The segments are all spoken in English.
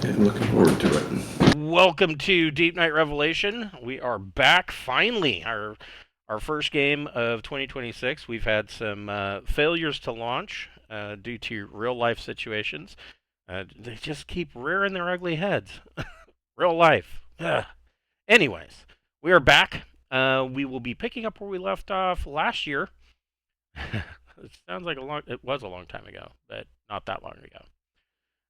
and looking forward to it. Welcome to Deepnight Revelation. We are back finally. Our first game of 2026. We've had some failures to launch due to real life situations. They just keep rearing their ugly heads. Real life. Ugh. Anyways, we are back. We will be picking up where we left off last year. It sounds like it was a long time ago, but not that long ago.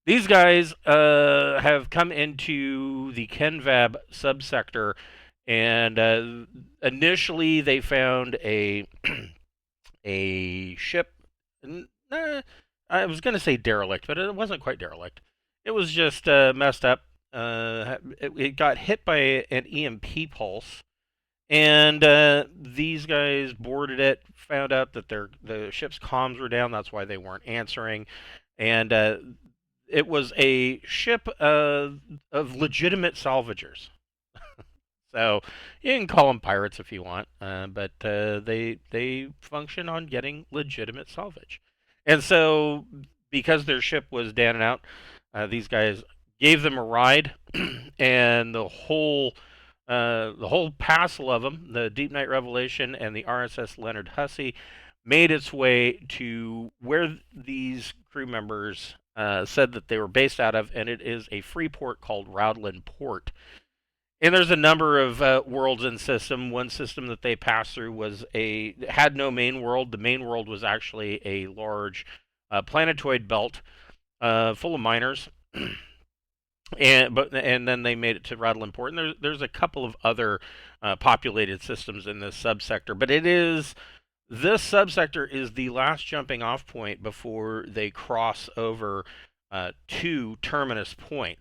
These guys have come into the Kenvab subsector, and initially they found a a ship. I was going to say derelict, but it wasn't quite derelict. It was just messed up. It got hit by an EMP pulse, and these guys boarded it. Found out that the ship's comms were down. That's why they weren't answering, and it was a ship of legitimate salvagers. So you can call them pirates if you want, but they function on getting legitimate salvage. And so because their ship was down and out, these guys gave them a ride, and the whole passel of them, the Deepnight Revelation and the RSS Leonard Hussey, made its way to where these crew members said that they were based out of, and it is a free port called Rowdlin Port. And there's a number of worlds in system. One system that they passed through had no main world. The main world was actually a large planetoid belt full of miners. And then they made it to Rowdlin Port. And there's a couple of other populated systems in this subsector, but this subsector is the last jumping off point before they cross over to Terminus Point,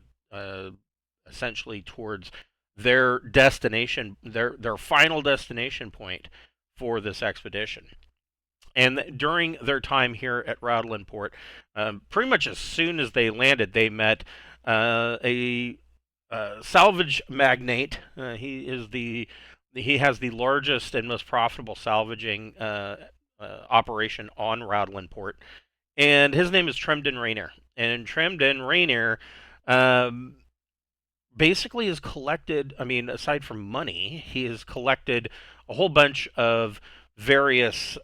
essentially towards their destination, their final destination point for this expedition. And during their time here at Rowdlin Port, pretty much as soon as they landed, they met a salvage magnate. He has the largest and most profitable salvaging operation on Rowdlin Port, and his name is Tremdon Rainer. And Tremdon Rainer basically has collected, I mean, aside from money, he has collected a whole bunch of various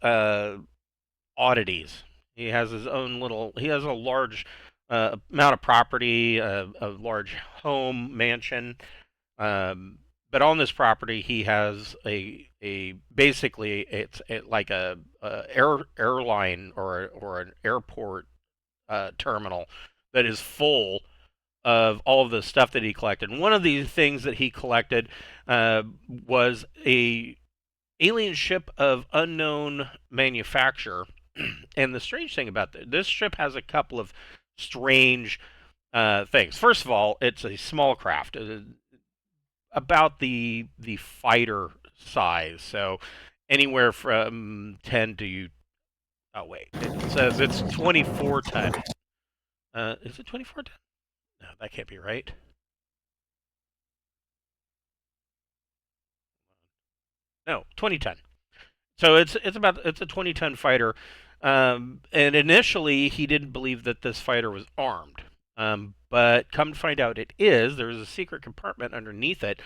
oddities. He has a large amount of property, a large home, mansion. But on this property, he has basically like a airline or an airport terminal that is full of all of the stuff that he collected. And one of the things that he collected was a alien ship of unknown manufacture. And the strange thing about this ship has a couple of strange things. First of all, it's a small craft, about the fighter size, so anywhere from 10 to, oh wait, it says it's 24 ton. Is it 24 ton? No, that can't be right. No, 20 ton. So it's a 20-ton fighter. And initially he didn't believe that this fighter was armed. But come to find out it is. There's a secret compartment underneath it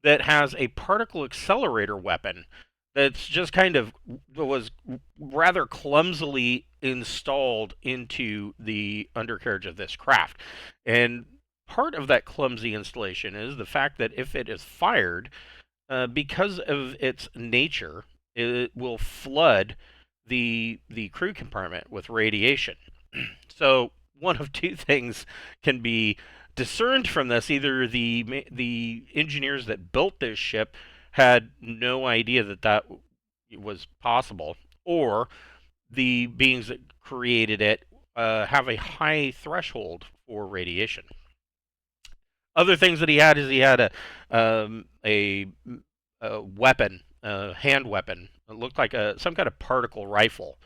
that has a particle accelerator weapon that's just kind of was rather clumsily installed into the undercarriage of this craft. And part of that clumsy installation is the fact that if it is fired, because of its nature, it will flood the crew compartment with radiation. So one of two things can be discerned from this: either the engineers that built this ship had no idea that was possible, or the beings that created it have a high threshold for radiation. Other things that he had is he had a weapon, a hand weapon. It looked like some kind of particle rifle,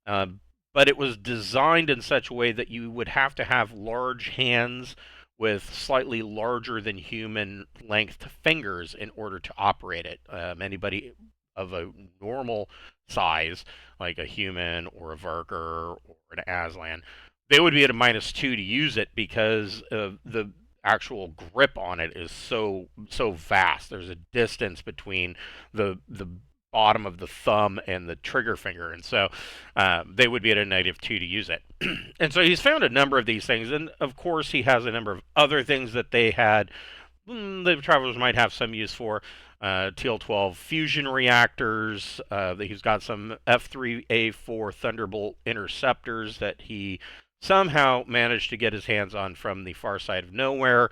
but it was designed in such a way that you would have to have large hands with slightly larger than human length fingers in order to operate it. Anybody of a normal size, like a human or a Varker or an Aslan, they would be at a -2 to use it because of the actual grip on it is so vast. There's a distance between the bottom of the thumb and the trigger finger, and so they would be at a -2 to use it. And so he's found a number of these things, and of course he has a number of other things that they had the travelers might have some use for. TL-12 fusion reactors. He's got some F-3A4 Thunderbolt interceptors that he somehow managed to get his hands on from the far side of nowhere.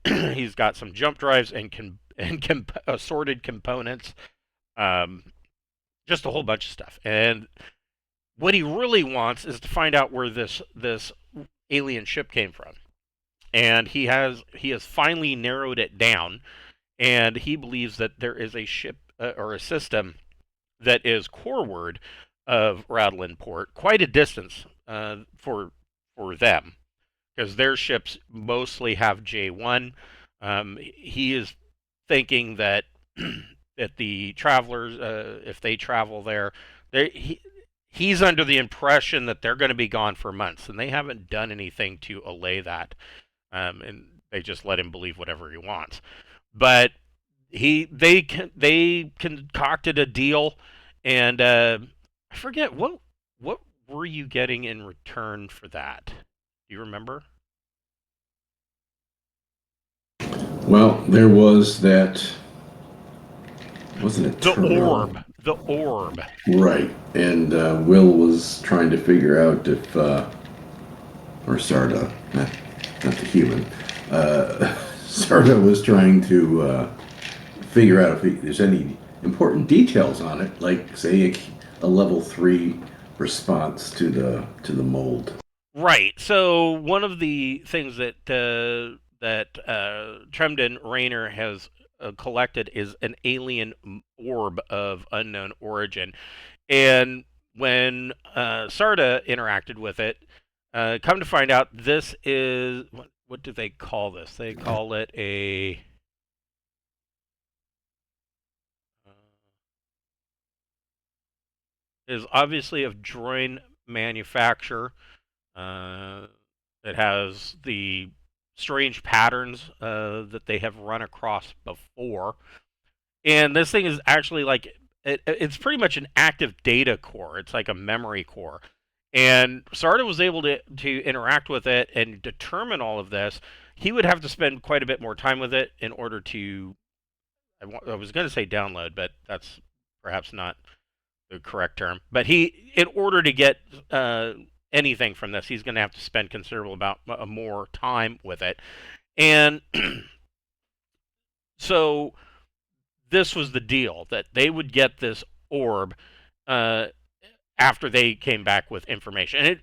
He's got some jump drives and assorted components. Just a whole bunch of stuff. And what he really wants is to find out where this alien ship came from. And he has finally narrowed it down, and he believes that there is a ship or a system that is coreward of Rowdlin Port, quite a distance for them, because their ships mostly have J1. He is thinking that that the travelers, if they travel there, he's under the impression that they're going to be gone for months, and they haven't done anything to allay that. And they just let him believe whatever he wants. But they concocted a deal, and I forget what were you getting in return for that? Do you remember? Well, there was that. Wasn't it The orb? The orb. Right, and Will was trying to figure out if, or Sarda, not the human. Sarda was trying to figure out if there's any important details on it, like say a level 3 response to the mold. Right. So one of the things that Tremdon Rainer has collected is an alien orb of unknown origin, and when Sarda interacted with it, come to find out, this is what do they call this? They call it a is obviously of droid manufacture. It has the strange patterns that they have run across before, and this thing is actually like it's pretty much an active data core. It's like a memory core. And Sarda was able to interact with it and determine all of this. He would have to spend quite a bit more time with it in order to, I was going to say download, but that's perhaps not the correct term. But in order to get anything from this, he's going to have to spend considerable amount more time with it. And so this was the deal, that they would get this orb after they came back with information.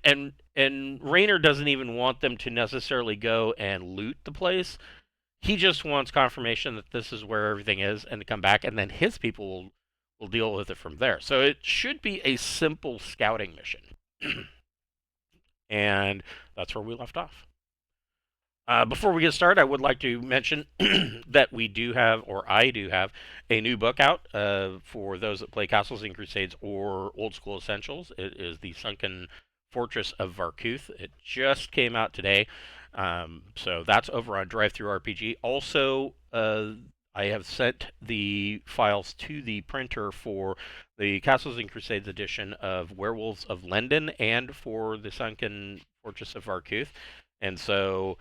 And Rainer doesn't even want them to necessarily go and loot the place. He just wants confirmation that this is where everything is, and to come back, and then his people will deal with it from there. So it should be a simple scouting mission. And that's where we left off. Before we get started, I would like to mention that we do have, or I do have, a new book out for those that play Castles and Crusades or Old School Essentials. It is The Sunken Fortress of Varkuth. It just came out today, so that's over on DriveThruRPG. Also, I have sent the files to the printer for the Castles and Crusades edition of Werewolves of Lendon and for The Sunken Fortress of Varkuth. And so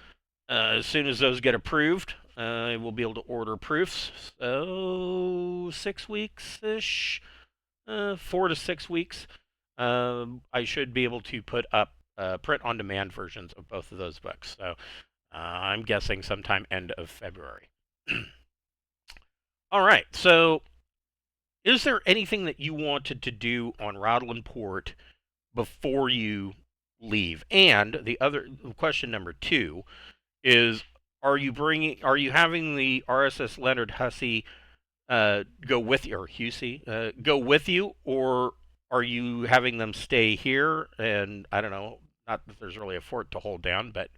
as soon as those get approved, we'll be able to order proofs. So 6 weeks-ish, 4 to 6 weeks, I should be able to put up print-on-demand versions of both of those books. So I'm guessing sometime end of February. All right, so is there anything that you wanted to do on Rowdlin Port before you leave? And the other question number 2 is, are you having the RSS Leonard Hussey go with you, or Husey go with you, or are you having them stay here? And I don't know, not that there's really a fort to hold down, but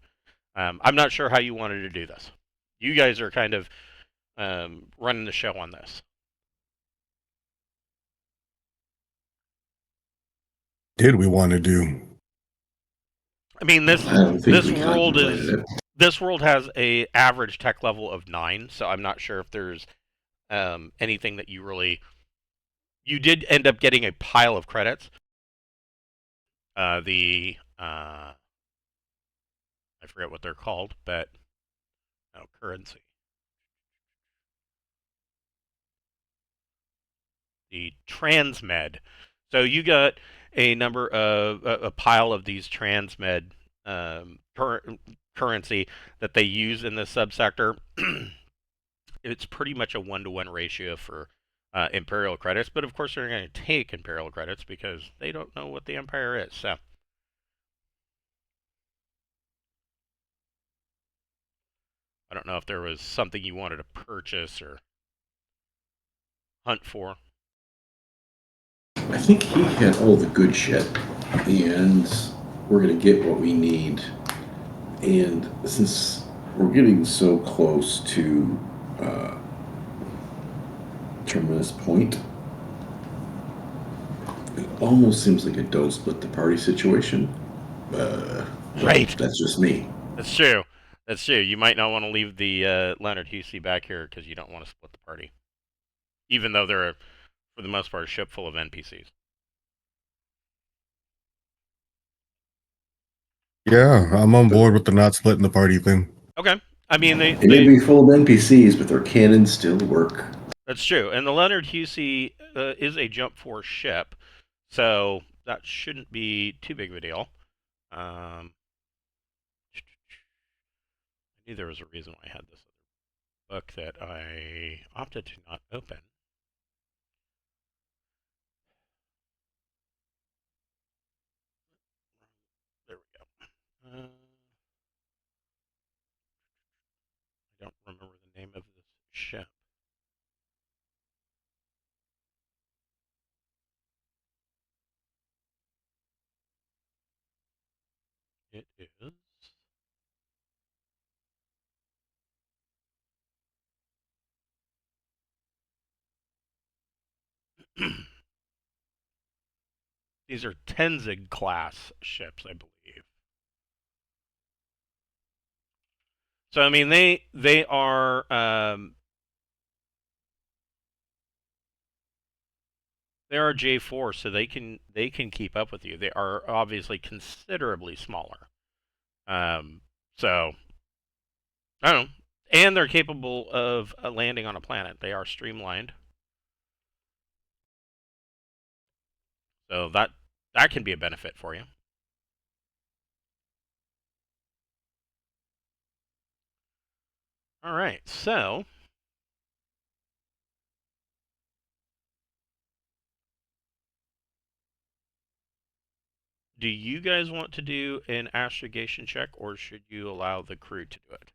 I'm not sure how you wanted to do this. You guys are kind of running the show on this. Did we want to do? I mean, this world is This world has a average tech level of 9, so I'm not sure if there's anything that you did end up getting a pile of credits. The I forget what they're called, but no currency. The transmed. So you got a number of a pile of these transmed currency that they use in this subsector. It's pretty much a 1-to-1 ratio for imperial credits, but of course they're going to take imperial credits because they don't know what the empire is. So I don't know if there was something you wanted to purchase or hunt for. I think he had all the good shit, and we're gonna get what we need. And since we're getting so close to uh, Terminus Point, it almost seems like a don't split the party situation. Right. That's just me. That's true. That's true. You might not want to leave the Leonard Husey back here because you don't want to split the party, even though they're, for the most part, a ship full of NPCs. Yeah, I'm on board with the not splitting the party thing. Okay. I mean, It may be full of NPCs, but their cannons still work. That's true. And the Leonard Husey is a jump force ship, so that shouldn't be too big of a deal. I knew there was a reason why I had this book that I opted to not open. There we go. I don't remember the name of this ship. It is. These are Tenzig-class ships, I believe. So I mean, they are they are J4, so they can keep up with you. They are obviously considerably smaller. So I don't know, and they're capable of landing on a planet. They are streamlined, so that can be a benefit for you. All right, so do you guys want to do an astrogation check, or should you allow the crew to do it?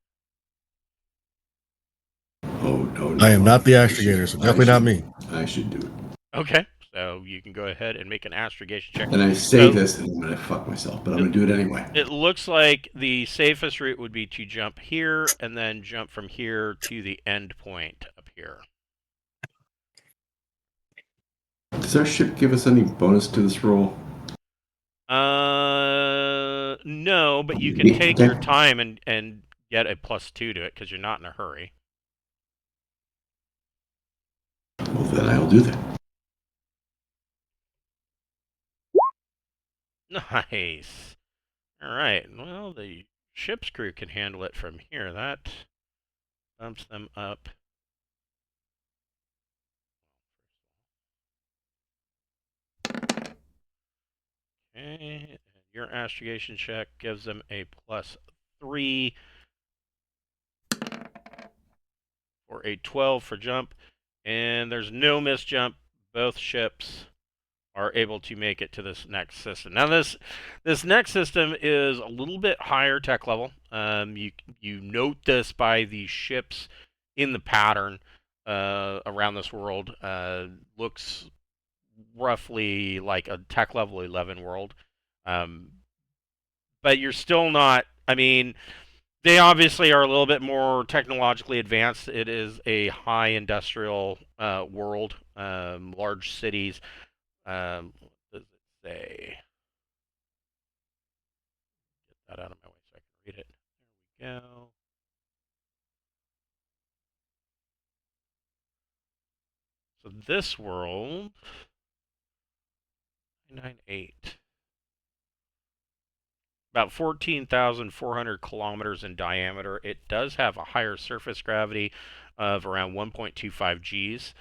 Oh, no. I am not the astrogator, so definitely not me. I should do it. Okay, so you can go ahead and make an astrogation check. And I say So this, and I'm going to fuck myself, but I'm going to do it anyway. it looks like the safest route would be to jump here and then jump from here to the end point up here. Does our ship give us any bonus to this roll? No, but you can take your time and get a +2 to it because you're not in a hurry. Well, then I'll do that. Nice. All right. Well, the ship's crew can handle it from here. That bumps them up. Okay. Your astrogation check gives them a +3 or a 12 for jump, and there's no miss jump. Both ships are able to make it to this next system. Now, this next system is a little bit higher tech level. You note this by the ships in the pattern around this world. Looks roughly like a tech level 11 world, but you're still not. I mean, they obviously are a little bit more technologically advanced. It is a high industrial world, large cities. What does it say? Get that out of my way so I can read it. Go. So this world, 998. About 14,400 kilometers in diameter. It does have a higher surface gravity of around 1.25 Gs.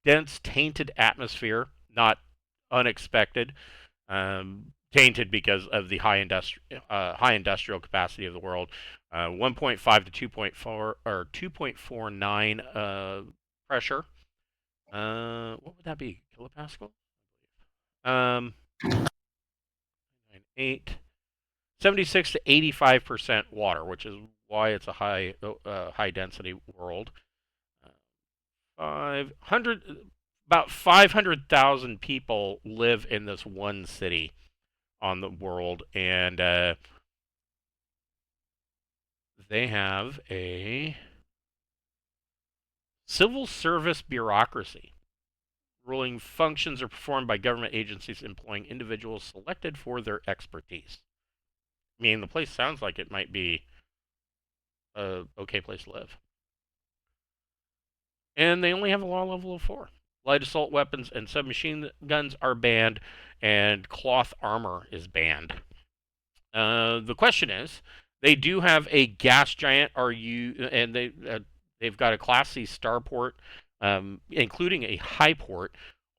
Dense, tainted atmosphere, not unexpected. Tainted because of the high industrial capacity of the world. 1.5 to 2.4 or 2.49 pressure. What would that be? Kilopascal? 8. 76 to 85% water, which is why it's a high density world. 500 about 500,000 people live in this one city on the world, and they have a civil service bureaucracy. Ruling functions are performed by government agencies employing individuals selected for their expertise. I mean, the place sounds like it might be a okay place to live. And they only have a law level of 4. Light assault weapons and submachine guns are banned, and cloth armor is banned. The question is, they do have a gas giant. And they've got a Class C starport, including a high port.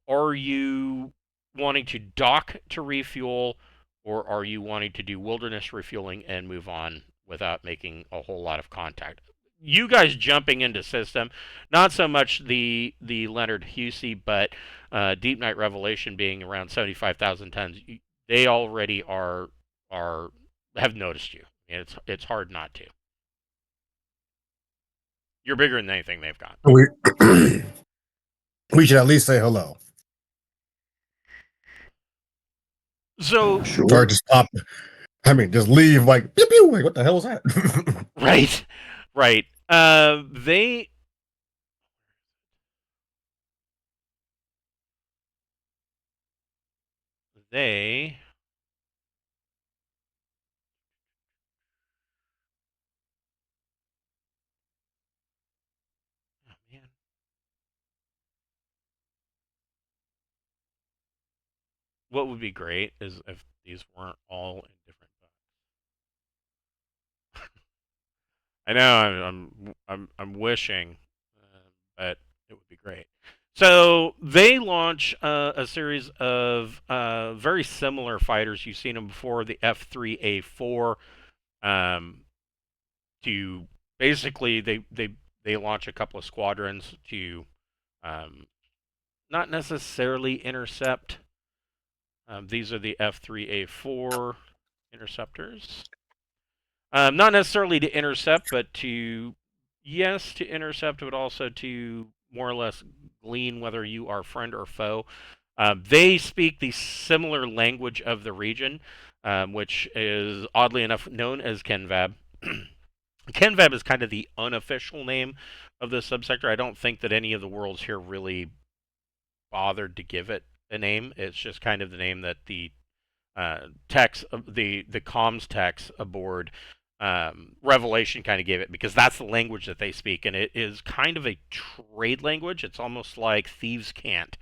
Are you wanting to dock to refuel, or are you wanting to do wilderness refueling and move on without making a whole lot of contact? You guys jumping into system, not so much the Leonard Husey, but Deepnight Revelation being around 75,000 tons. They already have noticed you. And it's hard not to. You're bigger than anything they've got. We should at least say hello. So Sure. Or just stop. I mean, just leave like pew pew. Like, what the hell is that? right. They oh man. What would be great is if these weren't all in different books. I know I'm wishing, but it would be great. So they launch a series of very similar fighters. You've seen them before, the F3A4. To basically they launch a couple of squadrons to not necessarily intercept. These are the F3A4 interceptors. Not necessarily to intercept, but to intercept, but also to more or less glean whether you are friend or foe. They speak the similar language of the region, which is oddly enough known as Kenvab. Kenvab is kind of the unofficial name of this subsector. I don't think that any of the worlds here really bothered to give it a name. It's just kind of the name that the text, the comms text aboard Revelation kind of gave it, because that's the language that they speak, and it is kind of a trade language. It's almost like thieves' cant,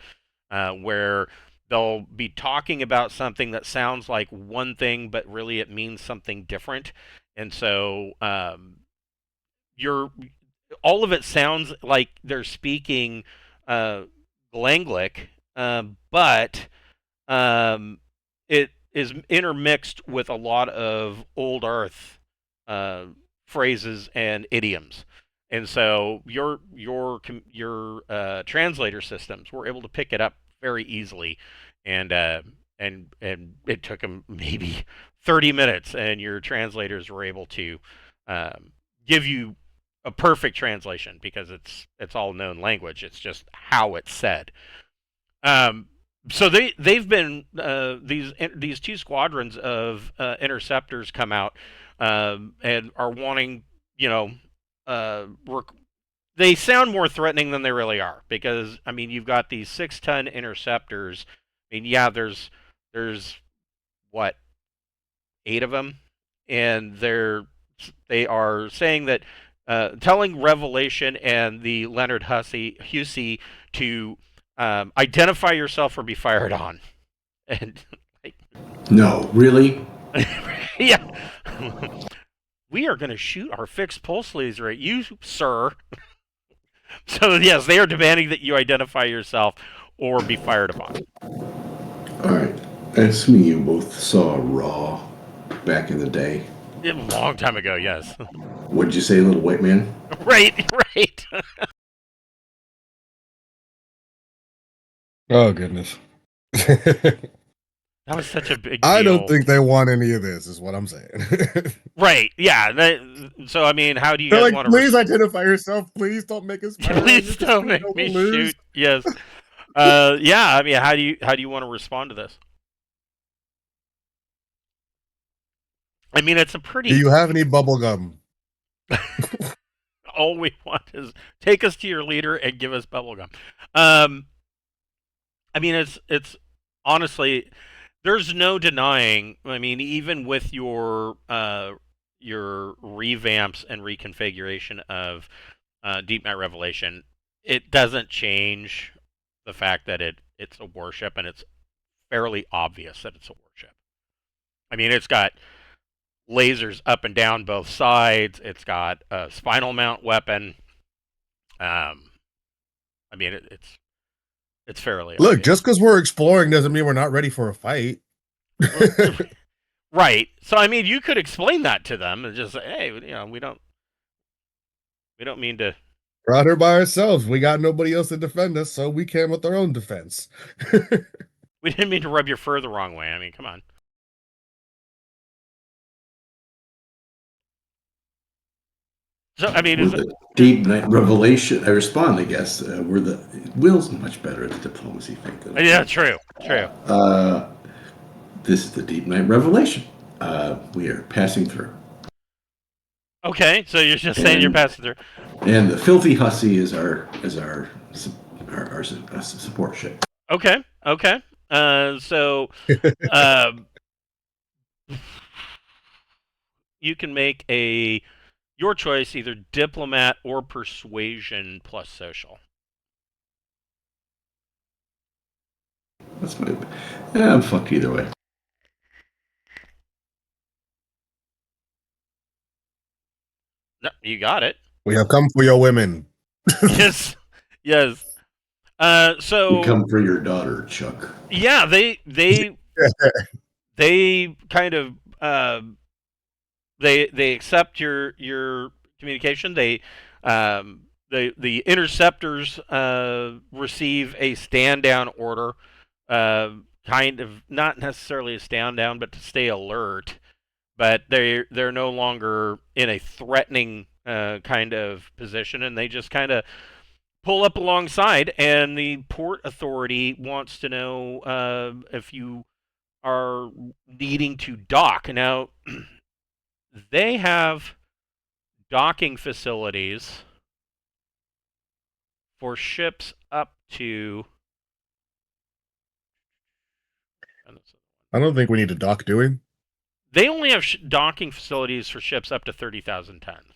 where they'll be talking about something that sounds like one thing, but really it means something different. And so all of it sounds like they're speaking Glanglic, but it is intermixed with a lot of Old Earth phrases and idioms. And so your translator systems were able to pick it up very easily, and it took them maybe 30 minutes, and your translators were able to give you a perfect translation, because it's all known language. It's just how it's said. So they've been these two squadrons of interceptors come out and are wanting, they sound more threatening than they really are, because I mean, you've got these 6-ton interceptors. I mean, yeah, there's what, 8 of them, and they are saying that telling Revelation and the Leonard Hussey to identify yourself or be fired on. And like, No, really? yeah, we are going to shoot our fixed pulse laser at you, sir. So yes, they are demanding that you identify yourself or be fired upon. All right. Assuming you both saw Raw back in the day. A long time ago, yes. What'd you say, little white man? Right, right. Oh goodness. That was such a big I deal. don't think they want any of this, is what I'm saying. Right, yeah. So, I mean, how do you They're guys like, want to... please identify yourself. Please don't make us fire. Please don't make me shoot. Yes. Yeah, I mean, how do you want to respond to this? I mean, it's a pretty... Do you have any bubble gum? All we want is take us to your leader and give us bubblegum. I mean, it's honestly, there's no denying. I mean, even with your revamps and reconfiguration of Deepnight Revelation, it doesn't change the fact that it's a warship, and it's fairly obvious that it's a warship. I mean, it's got lasers up and down both sides. It's got a spinal mount weapon. I mean, it's fairly Look, obvious. just because we're exploring doesn't mean we're not ready for a fight. Right. So I mean, you could explain that to them and just say, hey, we don't mean to. We're out here by ourselves. We got nobody else to defend us, so we came with our own defense. We didn't mean to rub your fur the wrong way. I mean, come on. So I mean, With the Deepnight Revelation, I respond, I guess. Will's much better at the diplomacy thing than I am. yeah, true. This is the Deepnight Revelation. We are passing through. Okay, so you're just saying you're passing through. And the Filthy Hussy is our support ship. Okay. So you can make your choice, either diplomat or persuasion plus social. That's my. Yeah, I'm fucked either way. No, you got it. We have come for your women. Yes. So We come for your daughter, Chuck. yeah, they kind of they accept your communication. The interceptors receive a stand down order, kind of not necessarily a stand down, but to stay alert. But they're no longer in a threatening kind of position, and they just kind of pull up alongside. And the port authority wants to know if you are needing to dock. Now, they have docking facilities for ships up to... I don't think we need to dock, do we? They only have docking facilities for ships up to 30,000 tons.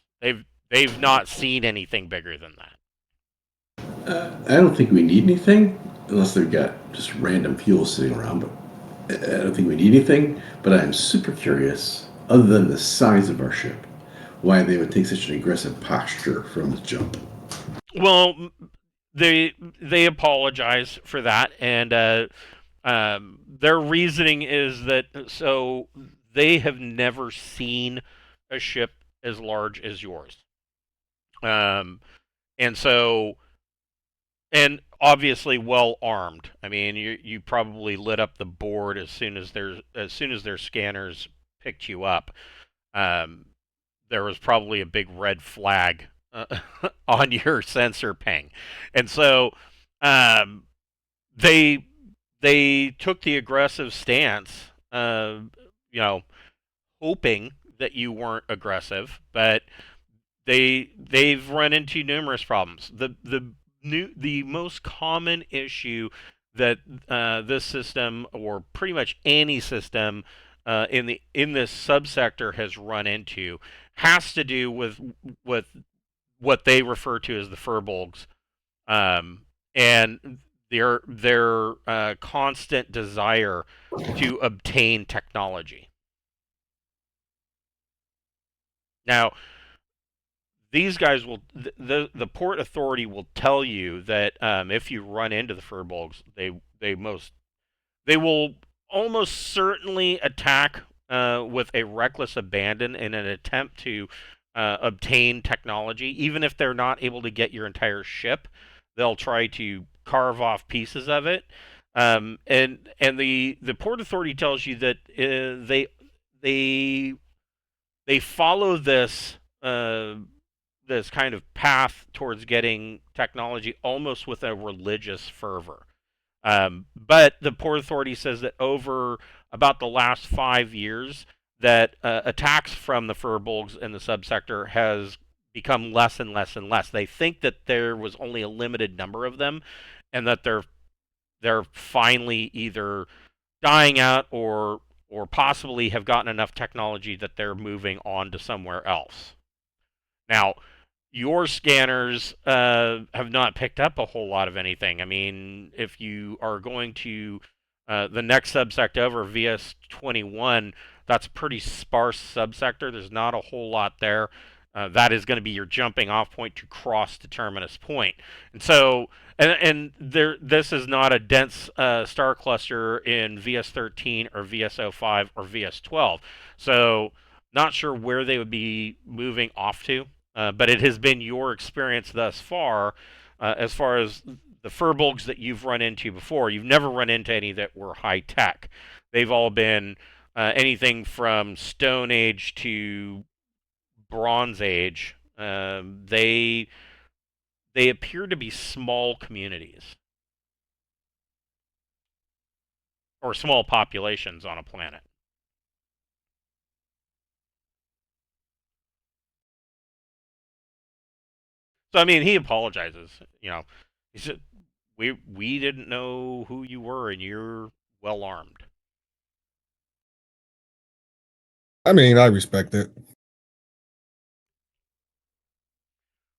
They've not seen anything bigger than that. I don't think we need anything unless they've got just random fuel sitting around. But I don't think we need anything. But I'm super curious, other than the size of our ship, why they would take such an aggressive posture from the jump. Well, they apologize for that, and their reasoning is that so they have never seen a ship as large as yours, and obviously well armed. I mean, you probably lit up the board as soon as their scanners picked you up. There was probably a big red flag on your sensor ping, and so they took the aggressive stance, hoping that you weren't aggressive, but they've run into numerous problems. The most common issue that this system, or pretty much any system, in this subsector has run into has to do with what they refer to as the furbolgs, and their constant desire to obtain technology. Now, these guys will the port authority will tell you that if you run into the furbolgs, they will almost certainly attack with a reckless abandon in an attempt to obtain technology. Even if they're not able to get your entire ship, they'll try to carve off pieces of it. And the port authority tells you that they follow this this kind of path towards getting technology almost with a religious fervor. But the Port Authority says that over about the last 5 years, that attacks from the furbolgs in the subsector has become less and less and less. They think that there was only a limited number of them, and that they're finally either dying out or possibly have gotten enough technology that they're moving on to somewhere else. Now, your scanners have not picked up a whole lot of anything. I mean, if you are going to the next subsect over, VS21, that's a pretty sparse subsector. There's not a whole lot there. That is going to be your jumping off point to cross to Terminus Point. And so, this is not a dense star cluster in VS13 or VS05 or VS12. So, not sure where they would be moving off to. But it has been your experience thus far, as far as the furbolgs that you've run into before. You've never run into any that were high tech. They've all been anything from Stone Age to Bronze Age. They appear to be small communities or small populations on a planet. So I mean, he apologizes. He said, "We didn't know who you were, and you're well armed." I mean, I respect it.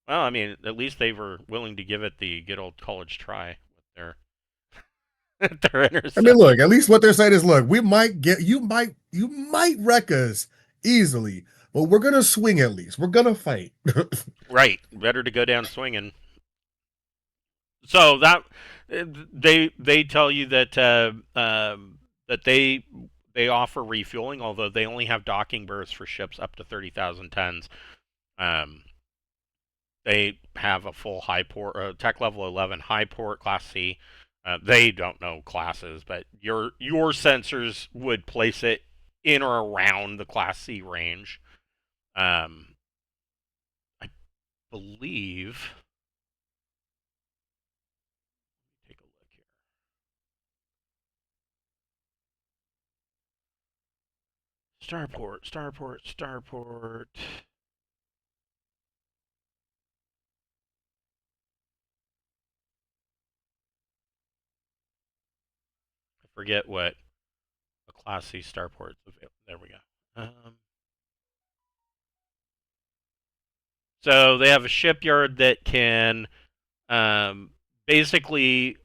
Well, I mean, at least they were willing to give it the good old college try with their their intercept. I mean, look, at least what they're saying is, look, we might get you might wreck us easily, but we're gonna swing at least. We're gonna fight. Right, better to go down swinging. So that they tell you that that they offer refueling, although they only have docking berths for ships up to 30,000 tons. They have a full high port, tech level 11 high port class C. They don't know classes, but your sensors would place it in or around the class C range. I believe. Take a look here. Starport. I forget what a Class C starport is available. There we go. So they have a shipyard that can basically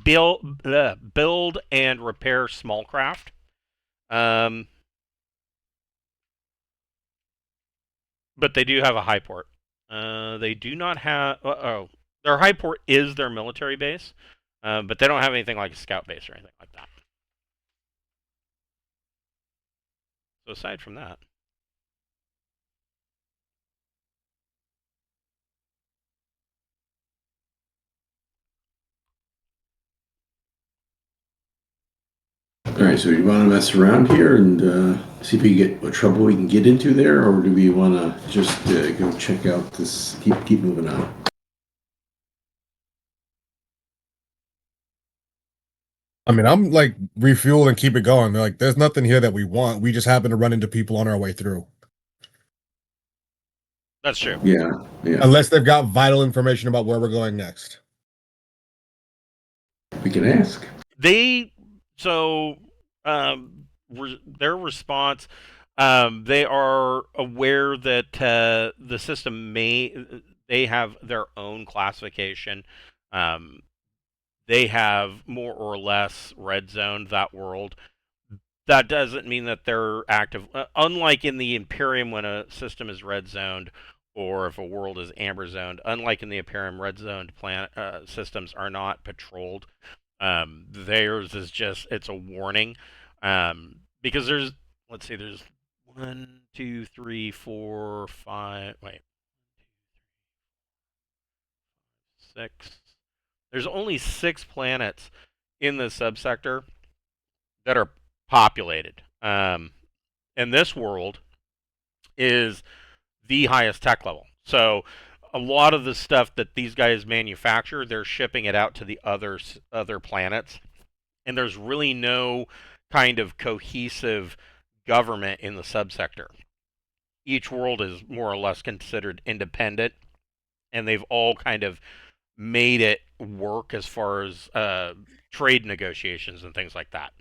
build and repair small craft. But they do have a high port. They do not have. Their high port is their military base, but they don't have anything like a scout base or anything like that. So aside from that. All right, so you want to mess around here and see if we get what trouble we can get into there, or do we want to just go check out this? Keep moving on. I mean, I'm like refuel and keep it going. They're like, there's nothing here that we want. We just happen to run into people on our way through. That's true. Yeah. Unless they've got vital information about where we're going next. We can ask. their response, they are aware that the system they have their own classification. Um, they have more or less red zoned that world. That doesn't mean that they're active. Unlike in the Imperium, when a system is red zoned, or if a world is amber zoned, unlike in the Imperium, red zoned planet systems are not patrolled. Theirs is just it's a warning, because there's let's see, there's one, two, three, four, five. Wait, six. There's only 6 planets in the subsector that are populated. And this world is the highest tech level. So a lot of the stuff that these guys manufacture, they're shipping it out to the other planets, and there's really no kind of cohesive government in the subsector. Each world is more or less considered independent, and they've all kind of made it work as far as trade negotiations and things like that.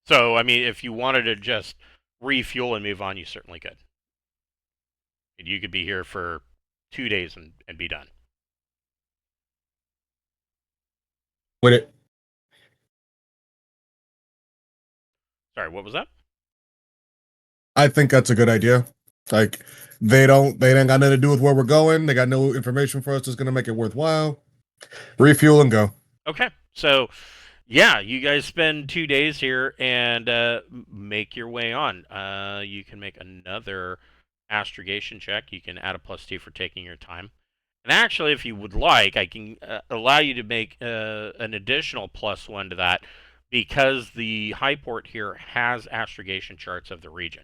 So, I mean, if you wanted to just refuel and move on, you certainly could. And you could be here for 2 days and be done. With it. Sorry, what was that? I think that's a good idea. Like they ain't got nothing to do with where we're going. They got no information for us that's gonna make it worthwhile. Refuel and go. Okay, so yeah, you guys spend 2 days here and make your way on. You can make another astrogation check. You can add a +2 for taking your time. And actually, if you would like, I can allow you to make an additional +1 to that, because the high port here has astrogation charts of the region.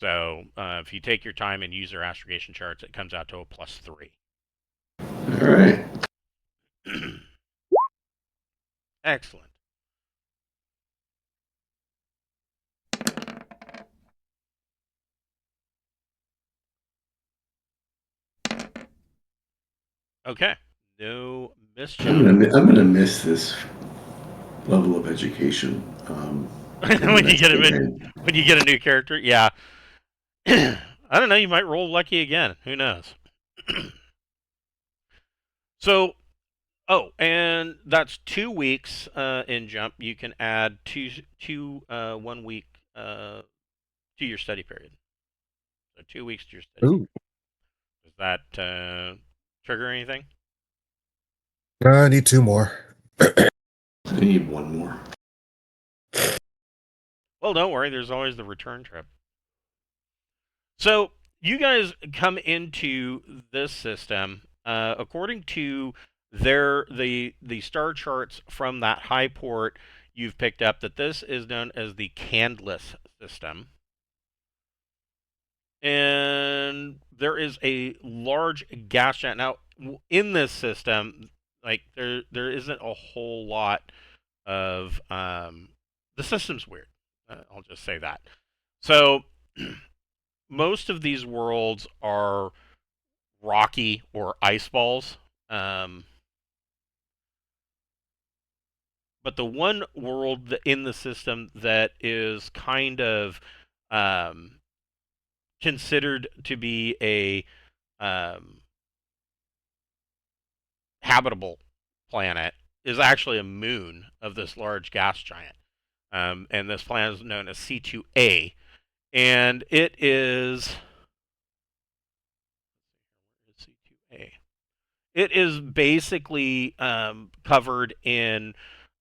So if you take your time and use their astrogation charts, it comes out to a +3. All right. Excellent. Okay. No mischief. I'm gonna miss this level of education. when you get a new character, yeah. I don't know. You might roll lucky again. Who knows? So, and that's 2 weeks in jump. You can add two 1 week to your study period. So 2 weeks to your study. Ooh. Does that trigger anything? I need 2 more. I need 1 more. Well, don't worry. There's always the return trip. So you guys come into this system according to the star charts from that high port. You've picked up that this is known as the Carndless system, and there is a large gas giant. Now, in this system, like there isn't a whole lot of the system's weird. I'll just say that. So most of these worlds are rocky or ice balls. But the one world in the system that is kind of considered to be a habitable planet is actually a moon of this large gas giant. And this planet is known as C2A. And it is C2A. It is basically covered in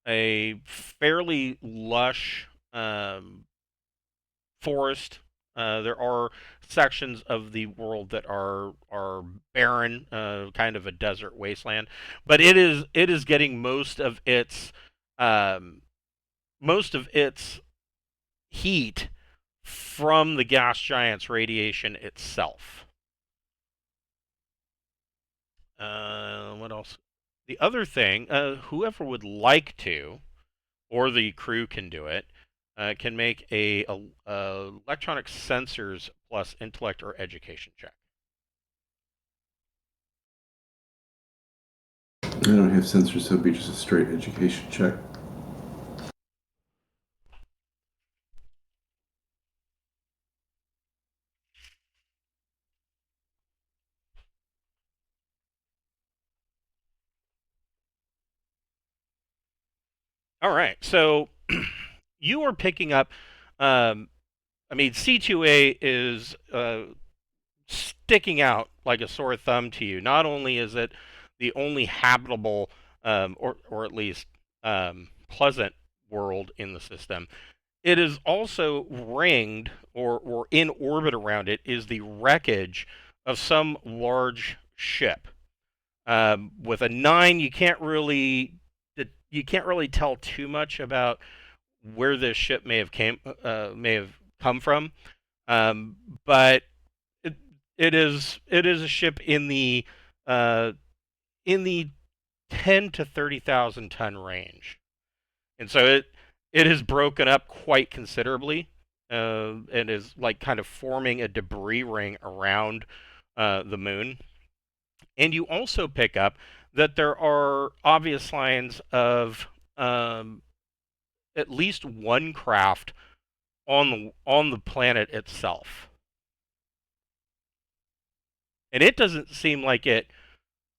a fairly lush forest. There are sections of the world that are barren, kind of a desert wasteland, but it is getting most of its heat from the gas giant's radiation itself. What else? The other thing, whoever would like to, or the crew can do it, can make a electronic sensors plus intellect or education check. I don't have sensors, so it'd be just a straight education check. All right, so you are picking up. I mean, C2A is sticking out like a sore thumb to you. Not only is it the only habitable, or at least pleasant world in the system, it is also ringed, or in orbit around it is the wreckage of some large ship. With a 9, you can't really tell too much about where this ship may have come from. Um, but it is a ship uh, in the 10 to 30,000 ton range, and so it has broken up quite considerably, and is like kind of forming a debris ring around the moon. And you also pick up that there are obvious signs of at least one craft on the planet itself, and it doesn't seem like it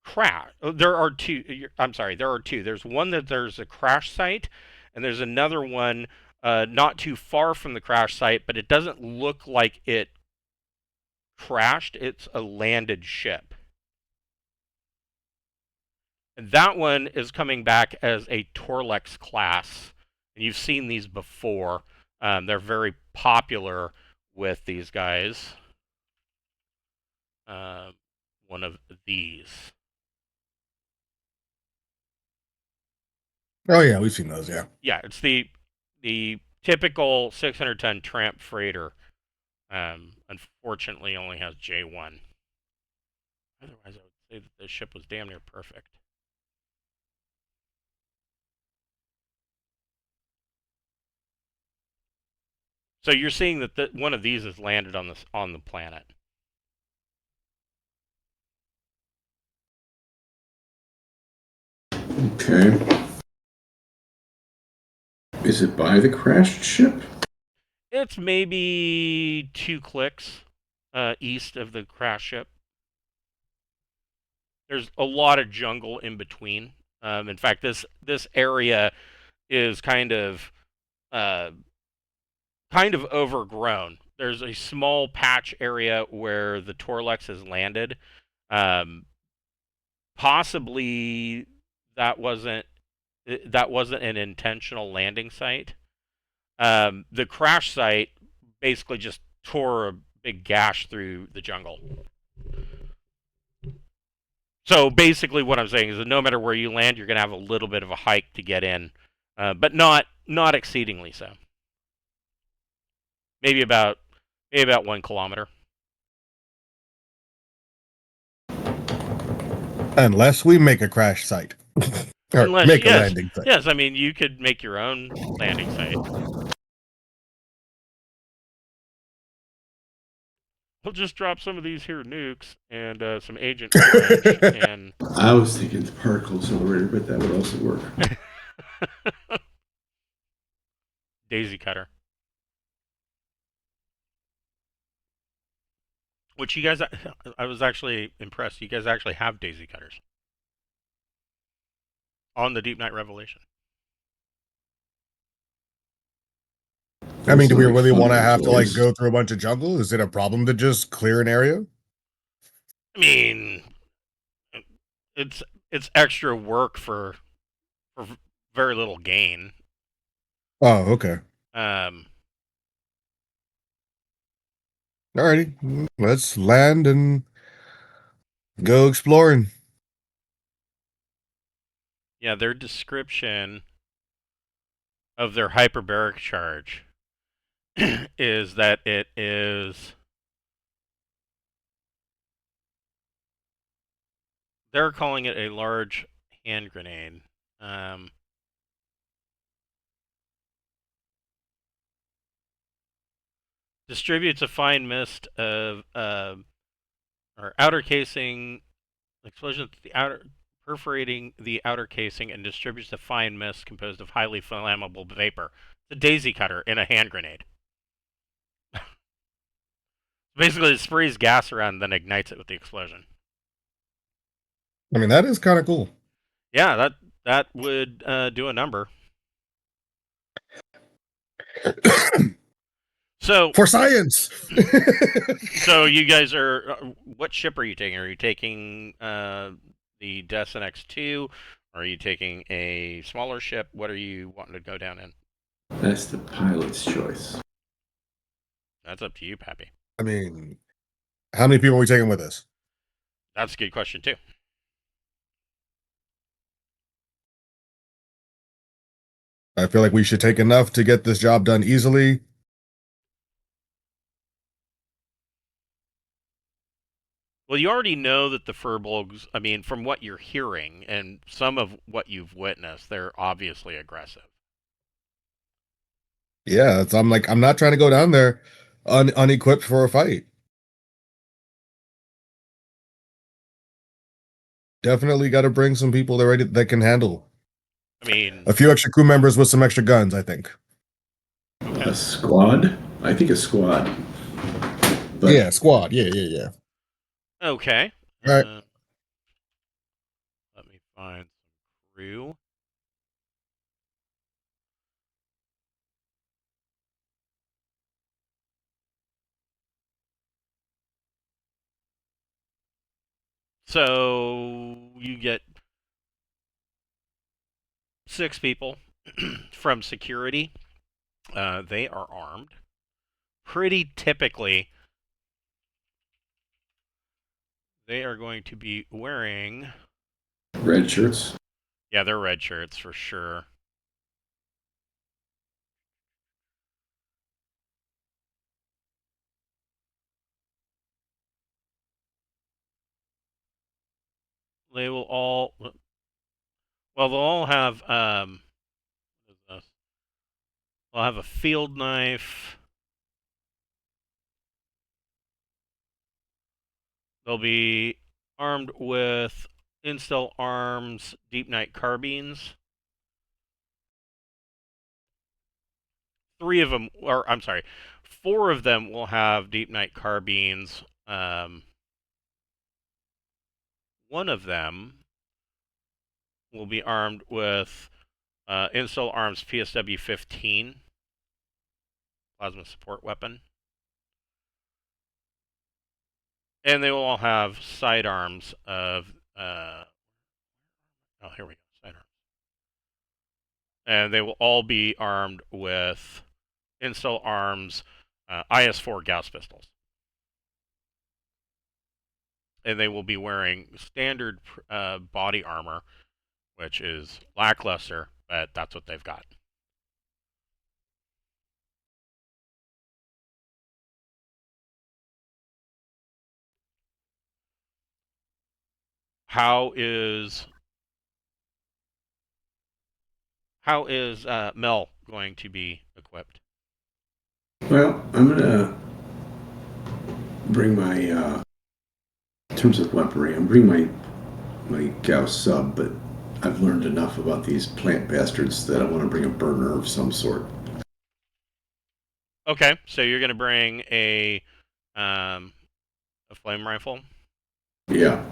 crash. There are two. I'm sorry. There are two. There's one that there's a crash site, and there's another one not too far from the crash site, but it doesn't look like it crashed. It's a landed ship. And that one is coming back as a Torlex class. And you've seen these before. They're very popular with these guys. One of these. Oh yeah, we've seen those. Yeah. Yeah, it's the typical 600-ton tramp freighter. Unfortunately, only has J1. Otherwise, I would say that this ship was damn near perfect. So you're seeing that one of these has landed on the planet. Okay. Is it by the crashed ship? It's maybe 2 clicks east of the crash ship. There's a lot of jungle in between. In fact, this area is uh, kind of overgrown. There's a small patch area where the Torlex has landed. Um, Possibly that wasn't an intentional landing site. The crash site basically just tore a big gash through the jungle. So basically, what I'm saying is that no matter where you land, you're going to have a little bit of a hike to get in, but not exceedingly so. Maybe about 1 kilometer. Unless we make a crash site or Unless, make a yes, landing site. yes. I mean, you could make your own landing site. We'll just drop some of these here nukes and some Agent Orange and. I was thinking the particle accelerator, but that would also work. Daisy cutter. Which you guys, I was actually impressed. You guys actually have daisy cutters on the Deepnight Revelation. I mean, do we Like really want to thunder have to like blows. go through a bunch of jungle? Is it a problem to just clear an area? I mean, it's it's extra work for very little gain. Oh, okay. Um, Alrighty, let's land and go exploring. yeah, their description of their hyperbaric charge is that it is. They're calling it a large hand grenade. Um, Distributes a fine mist of or outer casing explosion at the outer perforating the outer casing and distributes a fine mist composed of highly flammable vapor. It's a daisy cutter in a hand grenade. Basically, it sprays gas around and then ignites it with the explosion. I mean, that is kind of cool. Yeah, that would do a number. So For science. So you guys are. What ship are you taking? Are you taking the Destin X2? Are you taking a smaller ship? What are you wanting to go down in? That's the pilot's choice. That's up to you, Pappy. I mean, how many people are we taking with us? That's a good question too. I feel like we should take enough to get this job done easily. Well, you already know that the Furbolgs, I mean, from what you're hearing and some of what you've witnessed, they're obviously aggressive. Yeah, I'm like, I'm not trying to go down there unequipped for a fight. Definitely got to bring some people that can handle. I mean, A few extra crew members with some extra guns, I think. okay. A squad? I think a squad. But Yeah, squad. Yeah. Okay. All right. Let me find some crew. So you get 6 people from security. They are armed. Pretty typically, they are going to be wearing. red shirts. Yeah, they're red shirts for sure. They will all. Well, they'll all have. What is this? They'll have a field knife. They'll be armed with Instel Arms Deepnight carbines. 3 of them, or I'm sorry, 4 of them will have Deepnight carbines. One of them will be armed with Instel Arms PSW-15 plasma support weapon. And they will all have sidearms of oh, here we go, sidearms. And they will all be armed with Instel Arms IS-4 Gauss pistols. And they will be wearing standard body armor, which is lackluster, but that's what they've got. How is Mel going to be equipped? Well, I'm gonna bring my in terms of weaponry, I'm bringing my Gauss sub, but I've learned enough about these plant bastards that I want to bring a burner of some sort. Okay, so you're going to bring a flame rifle. Yeah.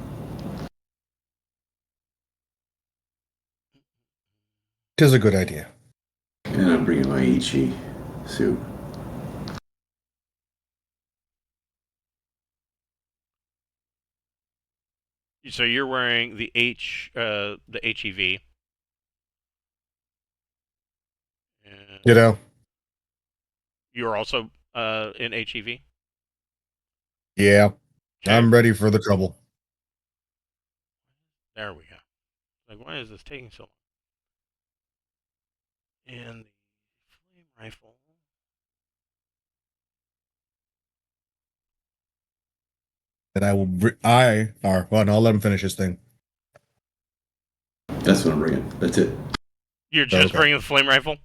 It is a good idea. And I'm bringing my Ichi suit. So you're wearing the HEV. And You know? you're also in HEV. Yeah. Okay. I'm ready for the trouble. There we go. Like, why is this taking so long? And the flame rifle. And I'll let him finish his thing. That's what I'm bringing. That's it. You're just bringing the flame rifle?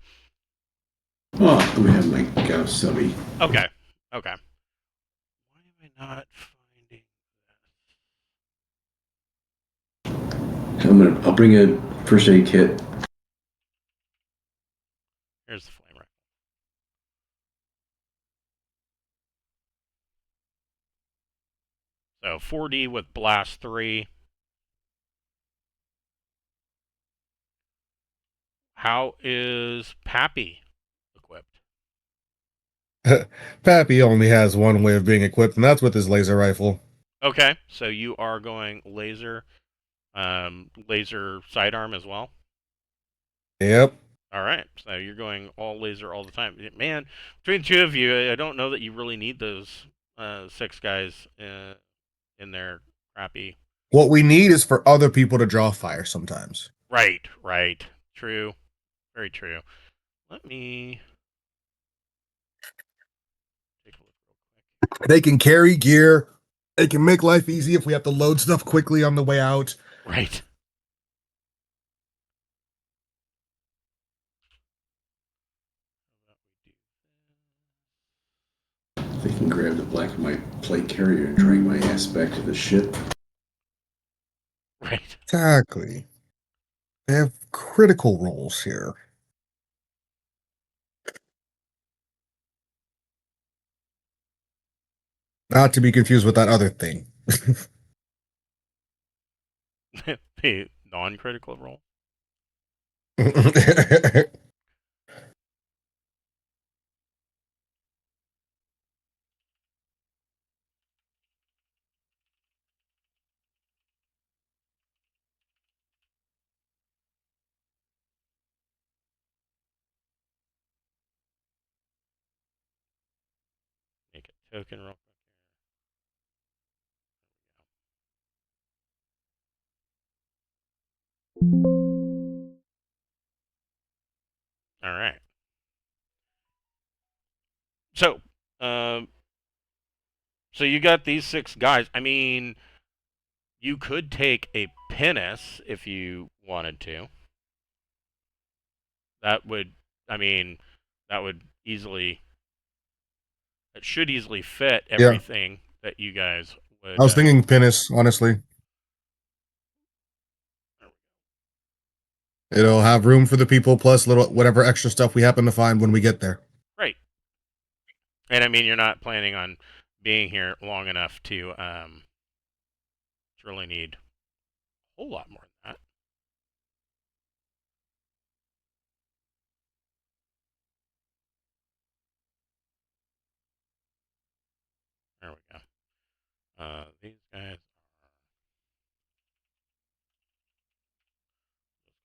Oh, let me have my Gauss subby. Okay. Okay. Why am I not finding I'll bring a first aid kit. Here's the flame rifle. So 4D with blast 3. How is Pappy equipped? Pappy only has one way of being equipped, and that's with his laser rifle. Okay, so you are going laser sidearm as well. Yep. All right, so you're going all laser all the time. Man, between the two of you, I don't know that you really need those 6 guys in their crappy. What we need is for other people to draw fire sometimes. Right. True. Very true. Let me take a look real quick. They can carry gear. They can make life easy if we have to load stuff quickly on the way out. Right. They can grab the black and white plate carrier and drag my ass back to the ship. Right. Exactly. They have critical roles here. Not to be confused with that other thing. The non-critical role. Make a token real quick. All right. So, so you got these 6 guys. I mean, you could take a pinnace if you wanted to. That would, I mean, that would easily, it should easily fit everything that you guys would. I was thinking pinnace, honestly. It'll have room for the people plus little whatever extra stuff we happen to find when we get there. Right. And I mean, you're not planning on being here long enough to really need a whole lot more than that. There we go. These guys are,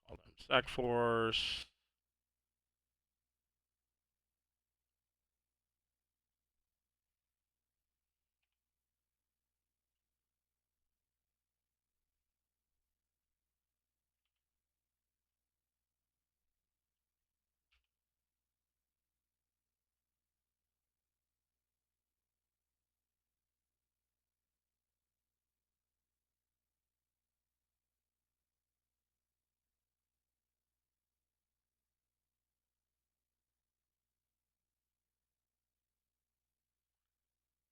call them Sec Force.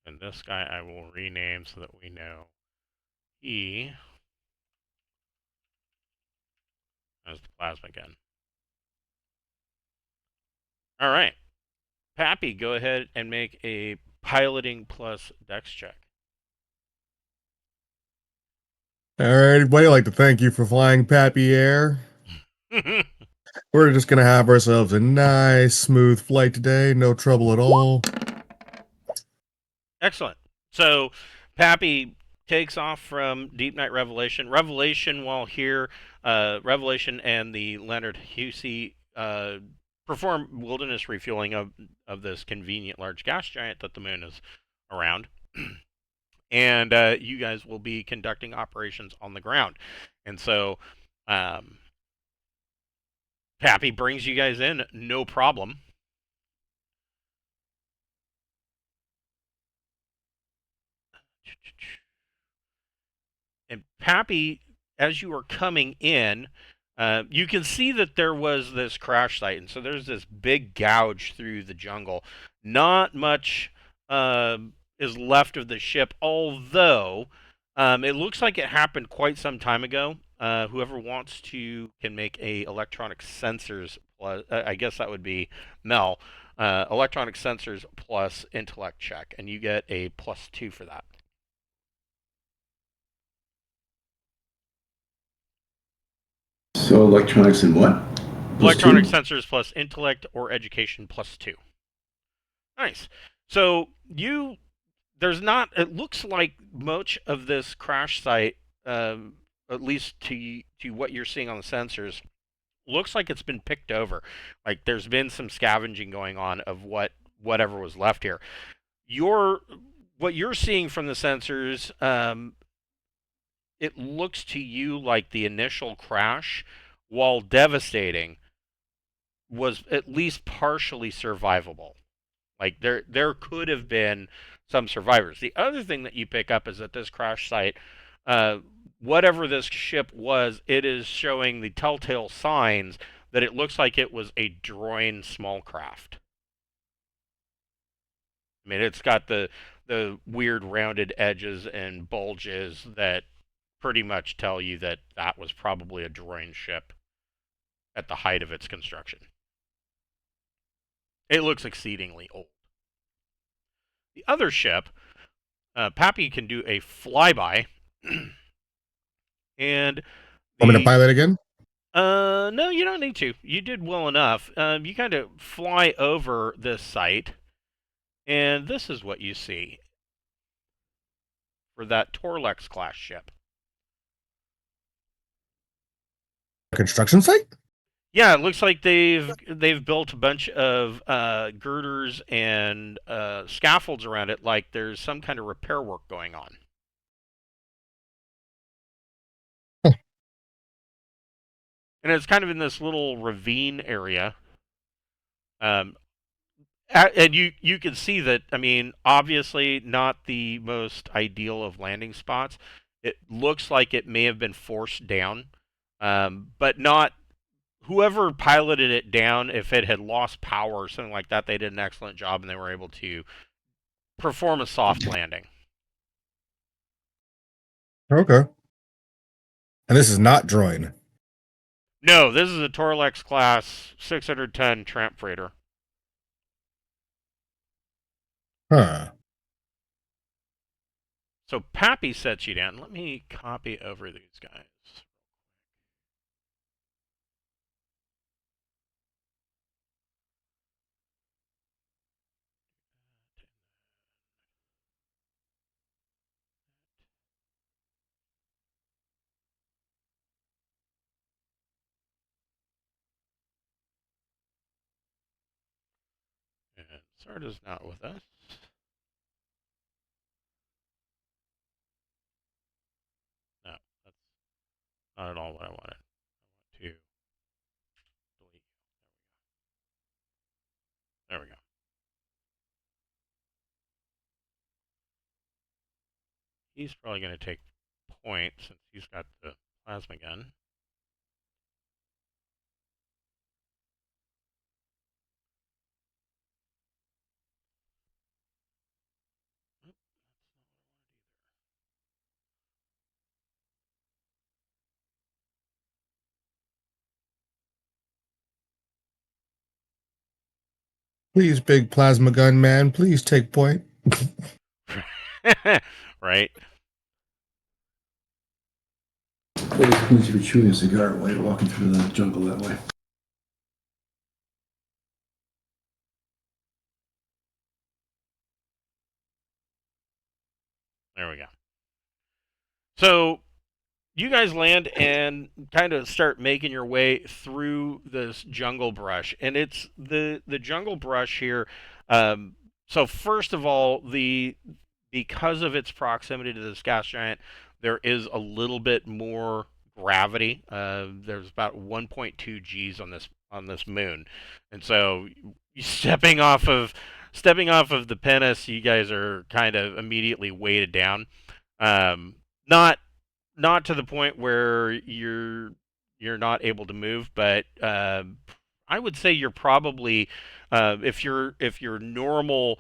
And this guy I will rename so that we know he has the plasma gun. All right. Pappy, go ahead and make a piloting plus dex check. All right, everybody, I'd like to thank you for flying Pappy Air. We're just gonna have ourselves a nice, smooth flight today. No trouble at all. Excellent. So, Pappy takes off from Deepnight Revelation. Revelation, while here, Revelation and the Leonard Husey perform wilderness refueling of this convenient large gas giant that the moon is around. And you guys will be conducting operations on the ground. And so, Pappy brings you guys in, no problem. And Pappy, as you are coming in, you can see that there was this crash site, and so there's this big gouge through the jungle. Not much is left of the ship, although it looks like it happened quite some time ago. Whoever wants to can make a electronic sensors plus. I guess that would be Mel. Electronic sensors plus intellect check, and you get a +2 for that. So electronics and what? Plus Electronic two? sensors plus intellect or education +2. Nice. So there's not. It looks like much of this crash site, at least to what you're seeing on the sensors, looks like it's been picked over. Like there's been some scavenging going on of whatever was left here. Your what you're seeing from the sensors, it looks to you like the initial crash, while devastating, was at least partially survivable. Like there could have been some survivors. The other thing that you pick up is that this crash site, uh, whatever this ship was, it is showing the telltale signs that it looks like it was a droid small craft. I mean, it's got the weird rounded edges and bulges that pretty much tell you that that was probably a droid ship at the height of its construction. It looks exceedingly old. The other ship, Pappy can do a flyby, and Want me to the pilot again? no, you don't need to. You did well enough. You kind of fly over this site, and this is what you see for that Torlex-class ship. Construction site? Yeah, it looks like they've built a bunch of girders and scaffolds around it, like there's some kind of repair work going on. Huh. And it's kind of in this little ravine area. Um, and you can see that. I mean, obviously not the most ideal of landing spots. It looks like it may have been forced down, but not whoever piloted it down. If it had lost power or something like that, they did an excellent job and they were able to perform a soft landing. Okay. And this is not droid. No, this is a Torlex class 600-ton tramp freighter. Huh. So Pappy sets you down. Let me copy over these guys. And Sarda's not with us. No, that's not at all what I wanted. I want to delete. There we go. He's probably going to take point since he's got the plasma gun. Please, big plasma gun man, please take point. Right? Please, you were chewing a cigar while you're walking through the jungle that way. There we go. So you guys land and kind of start making your way through this jungle brush, and it's the jungle brush here. So first of all, the because of its proximity to this gas giant, there is a little bit more gravity. There's about 1.2 G's on this moon, and so stepping off of the pinnace, you guys are kind of immediately weighted down. Not not to the point where you're not able to move, but I would say you're probably if you're normal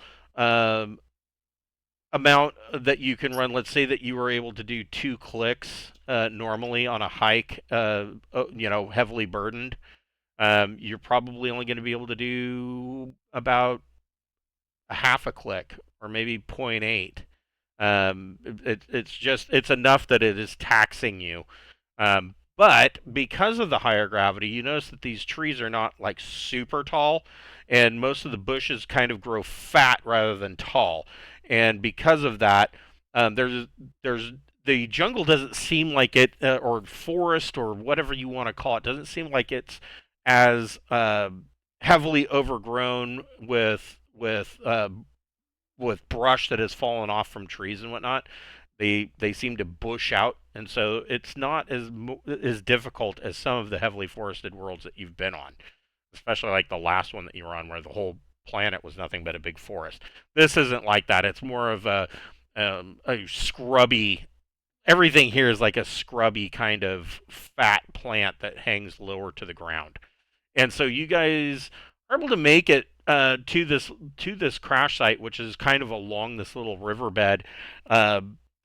amount that you can run. Let's say that you were able to do 2 clicks normally on a hike, heavily burdened. You're probably only going to be able to do about a half a click or maybe zero point 0.8. It's enough that it is taxing you. But because of the higher gravity, you notice that these trees are not like super tall, and most of the bushes kind of grow fat rather than tall. And because of that, there's the jungle doesn't seem like it, or forest or whatever you want to call it, doesn't seem like it's as heavily overgrown with brush that has fallen off from trees and whatnot. They seem to bush out, and so it's not as difficult as some of the heavily forested worlds that you've been on, especially like the last one that you were on, where the whole planet was nothing but a big forest. This isn't like that. It's more of a scrubby. Everything here is like a scrubby kind of fat plant that hangs lower to the ground. And so you guys are able to make it to this crash site, which is kind of along this little riverbed,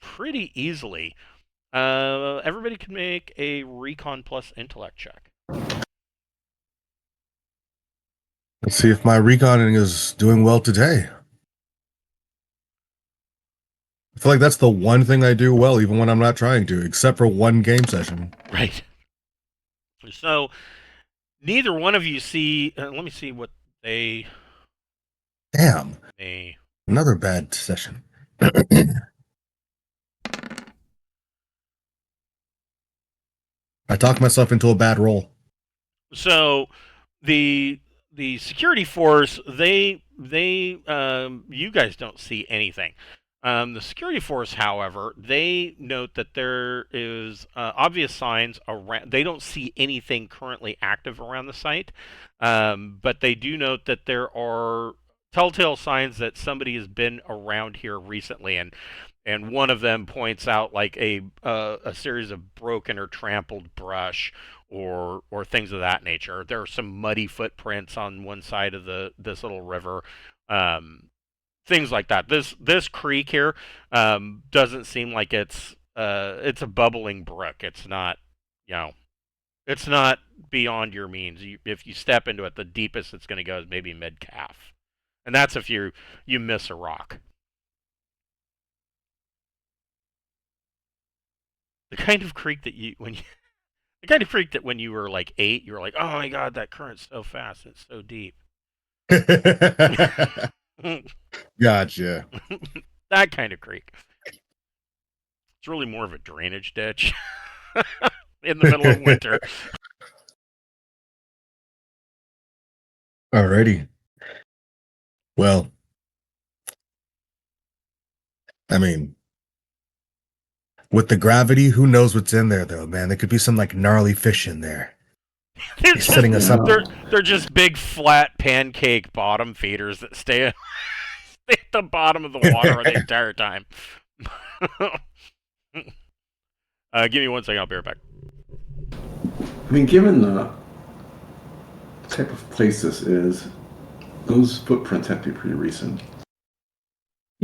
pretty easily. Everybody can make a Recon plus Intellect check. Let's see if my reconning is doing well today. I feel like that's the one thing I do well, even when I'm not trying to, except for one game session. Right. So neither one of you see. Let me see what they. Damn. They. Another bad session. I talked myself into a bad roll. So the security force, you guys don't see anything. The security force, however, they note that there is obvious signs around. They don't see anything currently active around the site, but they do note that there are telltale signs that somebody has been around here recently, and one of them points out like a series of broken or trampled brush or things of that nature. There are some muddy footprints on one side of this little river. Things like that. This creek here doesn't seem like it's a bubbling brook. It's not, it's not beyond your means. If you step into it, the deepest it's going to go is maybe mid calf, and that's if you miss a rock. The kind of creek that the kind of creek that when you were like 8, you were like, oh my god, that current's so fast, it's so deep. Gotcha. That kind of creek. It's really more of a drainage ditch in the middle of winter. Alrighty. Well, I mean, with the gravity, who knows what's in there, though, man? There could be some like gnarly fish in there. They're He's setting us up. They're just big flat pancake bottom feeders that stay at the bottom of the water the entire time. Give me 1 second, I'll be right back. I mean, given the type of place this is, those footprints have to be pretty recent.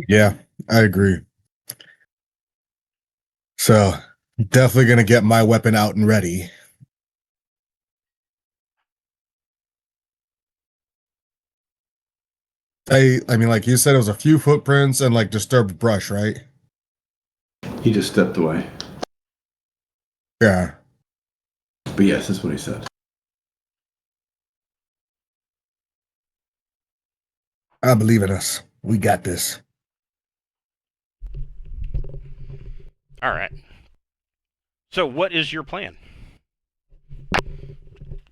Yeah, I agree. So, definitely going to get my weapon out and ready. I mean, like you said, it was a few footprints and like disturbed brush, right? He just stepped away. Yeah. But yes, that's what he said. I believe in us. We got this. All right. So, what is your plan,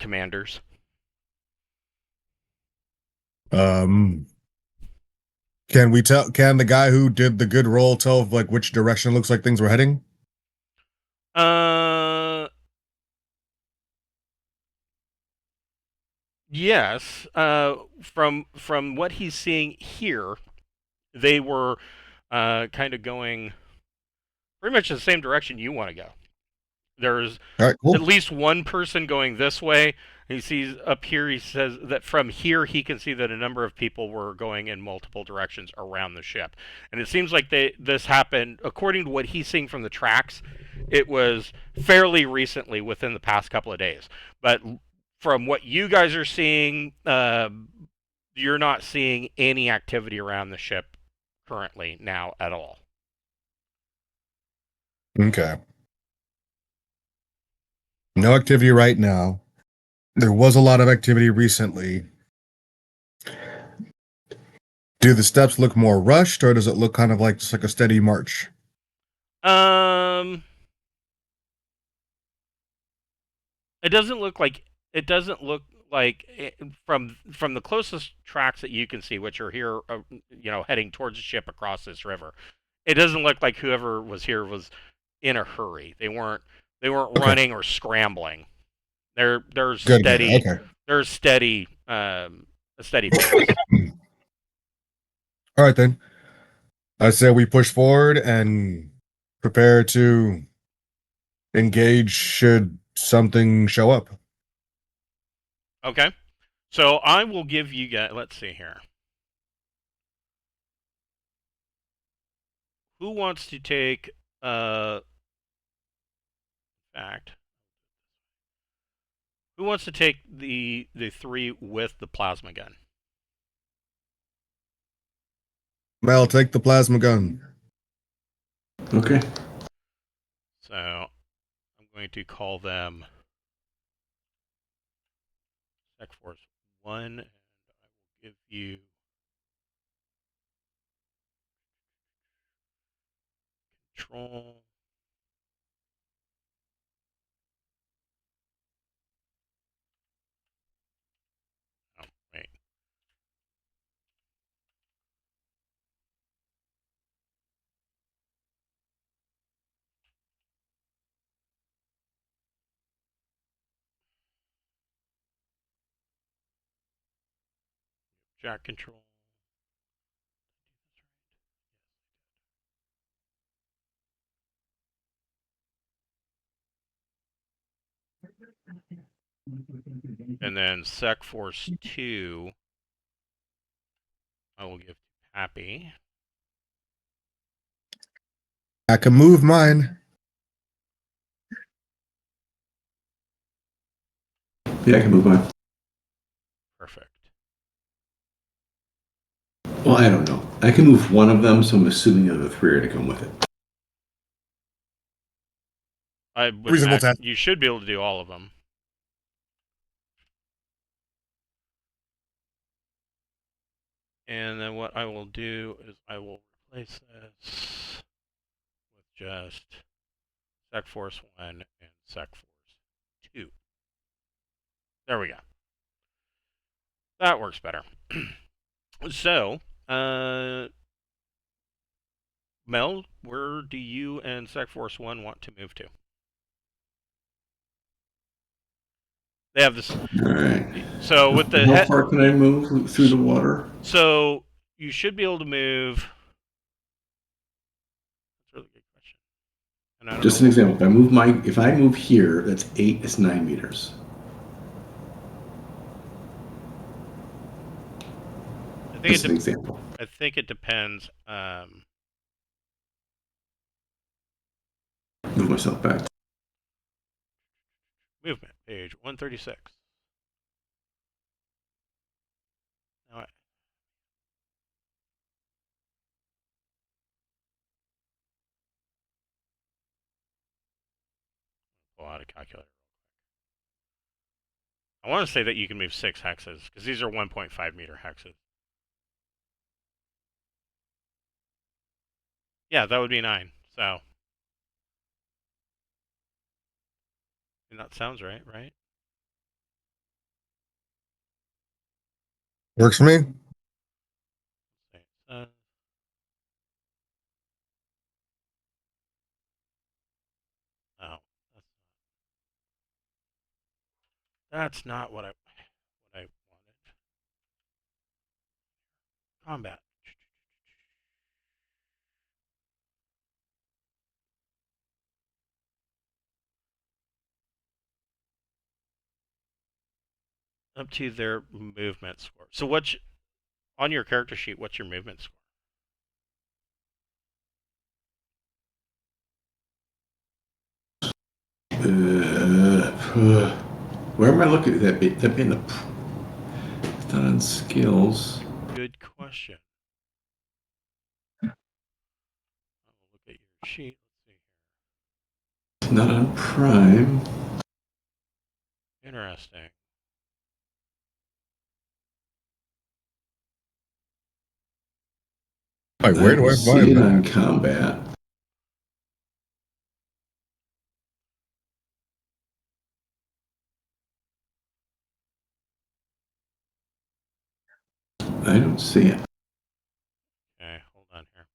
commanders? Can we tell? Can the guy who did the good roll tell like which direction it looks like things were heading? Yes. From what he's seeing here, they were kind of going pretty much the same direction you want to go. There's All right, cool. at least one person going this way, He sees up here, he says that from here he can see that a number of people were going in multiple directions around the ship. And it seems like this happened, according to what he's seeing from the tracks, it was fairly recently, within the past couple of days. But from what you guys are seeing, you're not seeing any activity around the ship currently now at all. Okay. No activity right now. There was a lot of activity recently. Do the steps look more rushed, or does it look kind of like just like a steady march? It doesn't look like from the closest tracks that you can see, which are here, heading towards the ship across this river. It doesn't look like whoever was here was in a hurry. They weren't Okay. running or scrambling. They're Good. steady. Okay. They're steady. A steady pace. All right then. I say we push forward and prepare to engage should something show up. Okay. So I will give you guys. Let's see here. Who wants to take fact? Who wants to take the 3 with the plasma gun? Mel, take the plasma gun. Okay. So I'm going to call them Sec Force 1, and I will give you control. Oh, wait. Jack control. And then Sec Force 2, I will give to Pappy. I can move mine. Yeah, I can move on. Perfect. Well, I don't know. I can move one of them, so I'm assuming the other 3 are to come with it. Reasonable test. You should be able to do all of them. And then what I will do is I will replace this with just Sec Force 1 and Sec Force 2. There we go. That works better. So, Mel, where do you and Sec Force 1 want to move to? They have this. All right. So with the How far can I move through the water? So you should be able to move. That's a really good question. And I don't Just know an example. If I move here, that's 8. It's 9 meters. Just an example. I think it depends. Move myself back. Movement page 136. All right. Pull out a calculator. I want to say that you can move 6 hexes because these are 1.5 meter hexes. Yeah, that would be 9. So, and that sounds right, right? Works for me. Uh, oh, that's not what I wanted. Combat. up to their movement score. So on your character sheet, what's your movement score? Where am I looking at that? That be in the. It's not on skills. Good question. I'll look at your sheet. Let's see here. It's not on Prime. Interesting. Like, where do I see find it that? on combat? I don't see it. Okay, hold on here.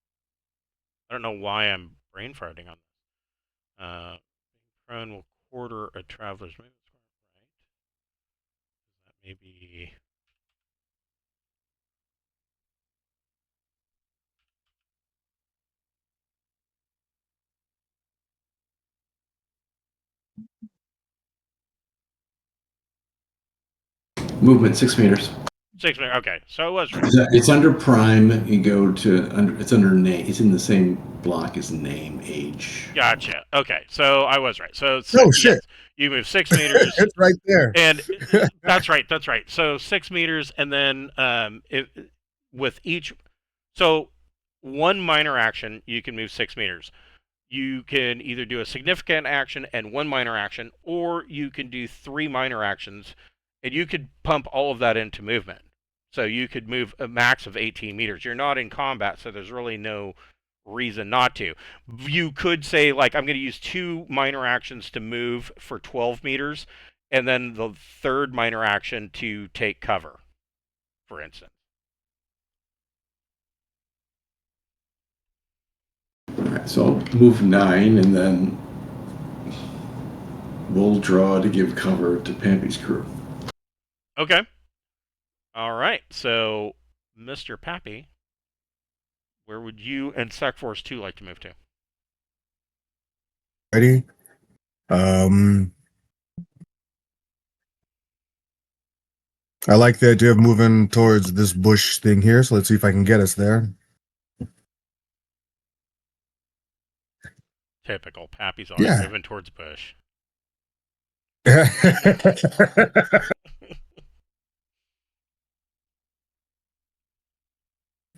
I don't know why I'm brain farting on this. Prone will quarter a traveler's movement score, right? That may be. Movement 6 meters. 6 meters. Okay, so it was right. It's under Prime. You go to under. It's under name. It's in the same block as name, age. Gotcha. Okay, so I was right. So Oh, shit. yes, you move 6 meters. It's right there. And that's right. That's right. So 6 meters, and then with each, so one minor action, you can move 6 meters. You can either do a significant action and one minor action, or you can do 3 minor actions, and you could pump all of that into movement. So you could move a max of 18 meters. You're not in combat, so there's really no reason not to. You could say, like, I'm going to use 2 minor actions to move for 12 meters, and then the third minor action to take cover, for instance. All right, so I'll move 9, and then we'll draw to give cover to Pampy's crew. Okay. All right. So, Mr. Pappy, where would you and Sec Force 2 like to move to? Ready? I like the idea of moving towards this bush thing here, so let's see if I can get us there. Typical. Pappy's always Yeah. moving towards bush.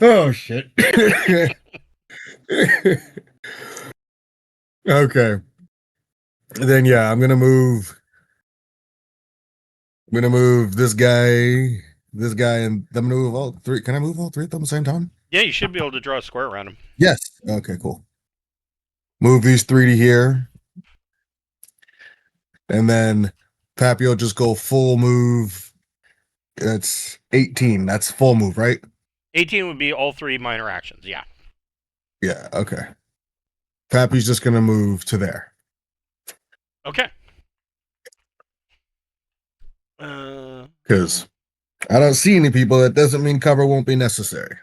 Oh, shit. Okay. Then, yeah, I'm going to move this guy, and I'm going to move all 3. Can I move all 3 of them at the same time? Yeah, you should be able to draw a square around him. Yes. Okay, cool. Move these 3 to here. And then Pappy will just go full move. That's 18. That's full move, right? 18 would be all 3 minor actions. Yeah. Yeah, okay. Pappy's just going to move to there. Okay. Because I don't see any people. That doesn't mean cover won't be necessary.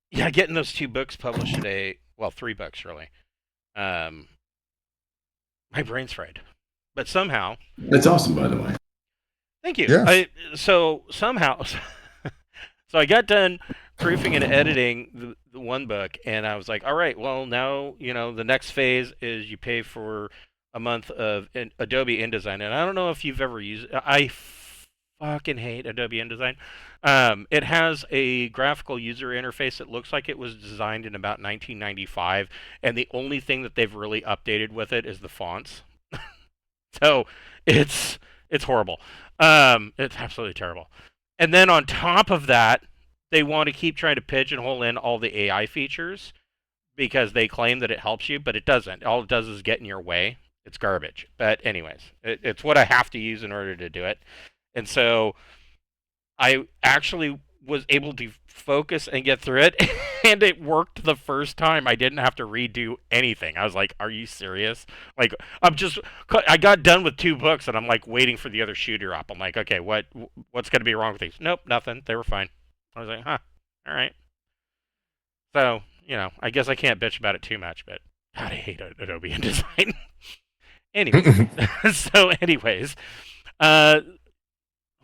Yeah, getting those 2 books published today. Well, 3 books, really. My brain's fried. But somehow. That's awesome, by the way. Thank you. Yes. So somehow. So I got done proofing and editing the 1 book, and I was like, all right, well, now, the next phase is you pay for a month of Adobe InDesign. And I don't know if you've ever used it. I fucking hate Adobe InDesign. It has a graphical user interface that looks like it was designed in about 1995, and the only thing that they've really updated with it is the fonts. So it's horrible. It's absolutely terrible. And then on top of that, they want to keep trying to pigeonhole in all the AI features because they claim that it helps you, but it doesn't. All it does is get in your way. It's garbage. But anyways, it's what I have to use in order to do it. And so I actually was able to focus and get through it, and it worked the first time. I didn't have to redo anything. I was like, are you serious? Like, I got done with 2 books, and I'm like waiting for the other shoe to drop. I'm like, okay, what's going to be wrong with these? Nope, nothing. They were fine. I was like, huh, all right. So, I guess I can't bitch about it too much, but God, I hate Adobe InDesign. Anyways, anyways, uh,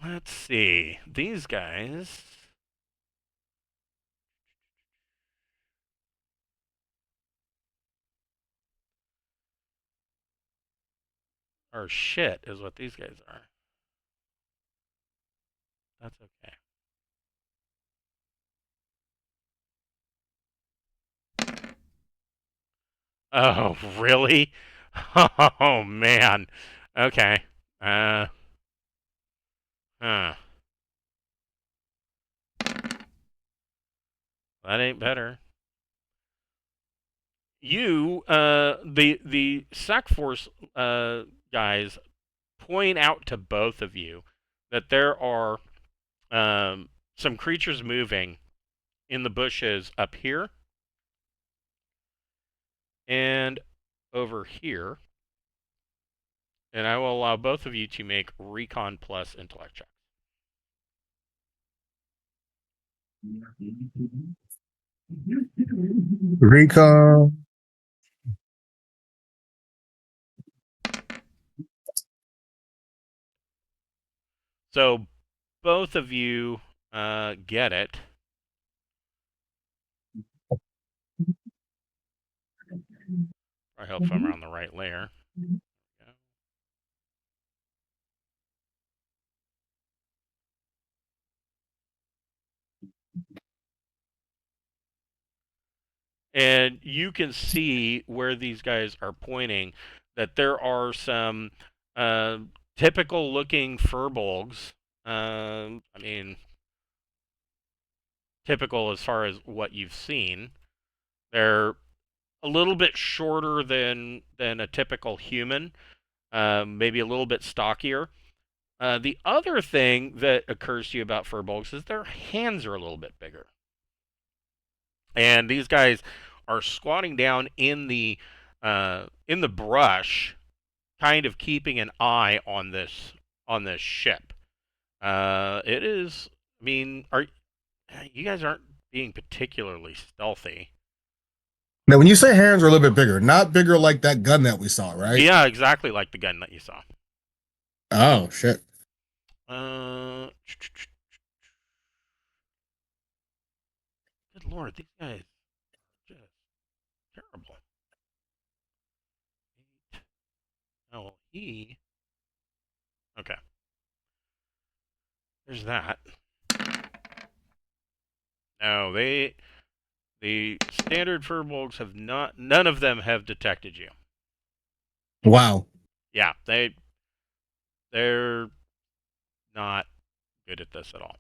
let's see. These guys are shit, is what these guys are. That's okay. Oh, really? Oh man. Okay. Uh. Huh. That ain't better. The SAC Force guys point out to both of you that there are some creatures moving in the bushes up here and over here, and I will allow both of you to make Recon plus Intellect checks. Recon. So both of you get it. I hope I'm on the right layer. Yeah. And you can see where these guys are pointing that there are some uh, typical looking furbolgs. I mean, typical as far as what you've seen. They're a little bit shorter than a typical human, maybe a little bit stockier. The other thing that occurs to you about furbolgs is their hands are a little bit bigger. And these guys are squatting down in the brush, kind of keeping an eye on this ship. It is. I mean, are you guys aren't being particularly stealthy? Now, when you say hands are a little bit bigger, not bigger like that gun that we saw, right? Yeah, exactly like the gun that you saw. Oh, shit. Good lord, these guys are just terrible. Oh, he. Okay, there's that. No, the standard furbolgs have not. None of them have detected you. Wow. Yeah, they're not good at this at all.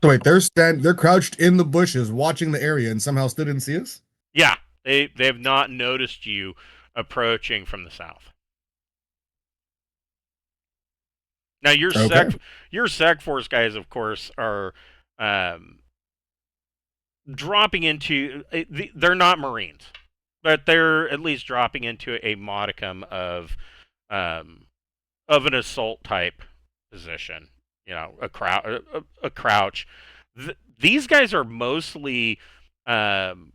So wait, they're crouched in the bushes watching the area and somehow still didn't see us? Yeah, they've not noticed you approaching from the south. Now Okay. your sec force guys, of course, are um, dropping into. They're not Marines, but they're at least dropping into a modicum um, of an assault type position. You know, a crouch. These guys are mostly um,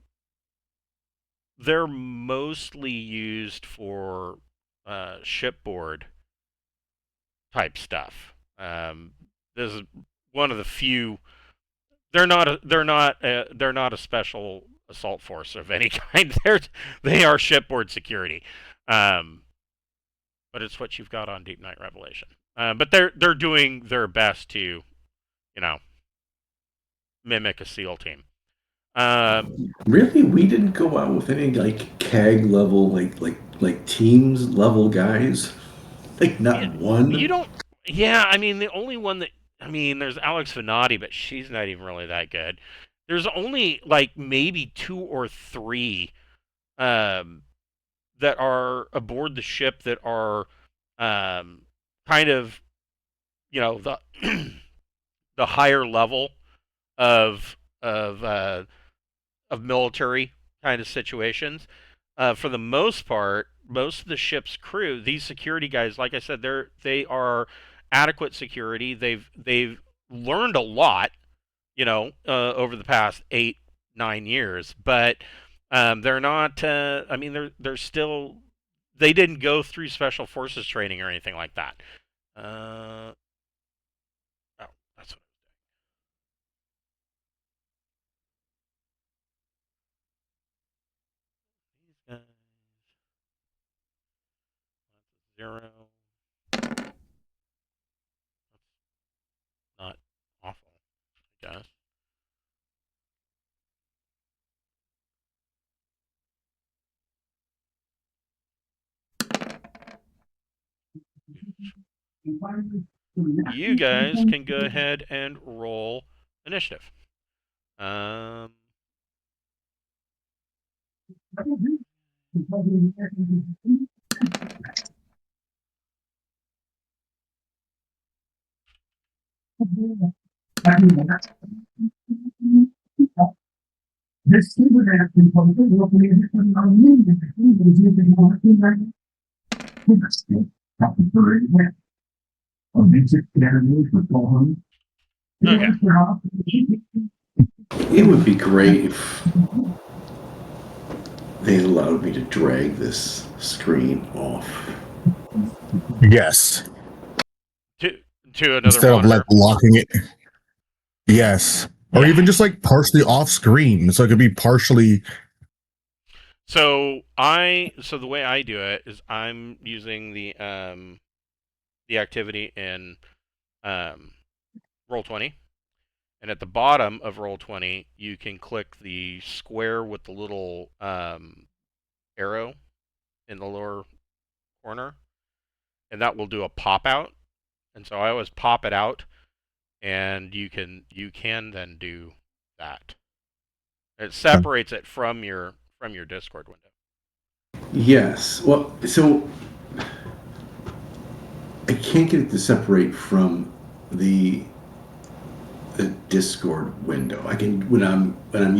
they're mostly used for shipboard type stuff. This is one of the few. They're not a special assault force of any kind. They are shipboard security, um, but it's what you've got on Deepnight Revelation. But they're doing their best to, you know, mimic a SEAL team. Really, we didn't go out with any like CAG level, like teams level guys. Like not You one. don't. Yeah, I mean the only one that I mean there's Alex Venati, but she's not even really that good. There's only like maybe two or three um, that are aboard the ship that are um, kind of the the higher level of of uh, of military kind of situations. For the most part, most of the ship's crew, these security guys, like I said, they are adequate security. They've learned a lot, over the past 8 9 years, but they're not. I mean, they're still they didn't go through special forces training or anything like that. Oh, that's what. These guys. That's 0. Not awful, I guess. You guys can go ahead and roll initiative. Okay. It would be great if they allowed me to drag this screen off. Yes. To another Instead monitor. of like locking it. Yes. Or even just like partially off screen. So it could be partially. So the way I do it is I'm using the activity in Roll20, and at the bottom of Roll20 you can click the square with the little arrow in the lower corner, and that will do a pop out. And so I always pop it out, and you can then do that. It separates it from your Discord window. Yes. Well, so I can't get it to separate from the Discord window. I can when I'm in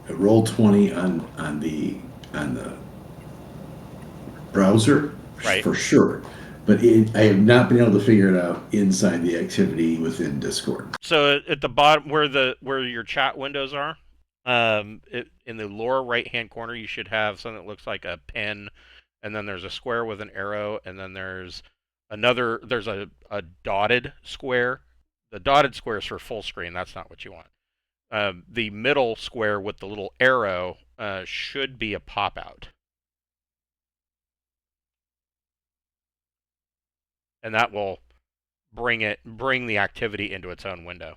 Roll20 on the browser, Right. for sure. But I have not been able to figure it out inside the activity within Discord. So at the bottom where your chat windows are, in the lower right hand corner you should have something that looks like a pen, and then there's a square with an arrow, and then there's a dotted square. The dotted square is for full screen. That's not what you want. The middle square with the little arrow should be a pop out. And that will bring the activity into its own window.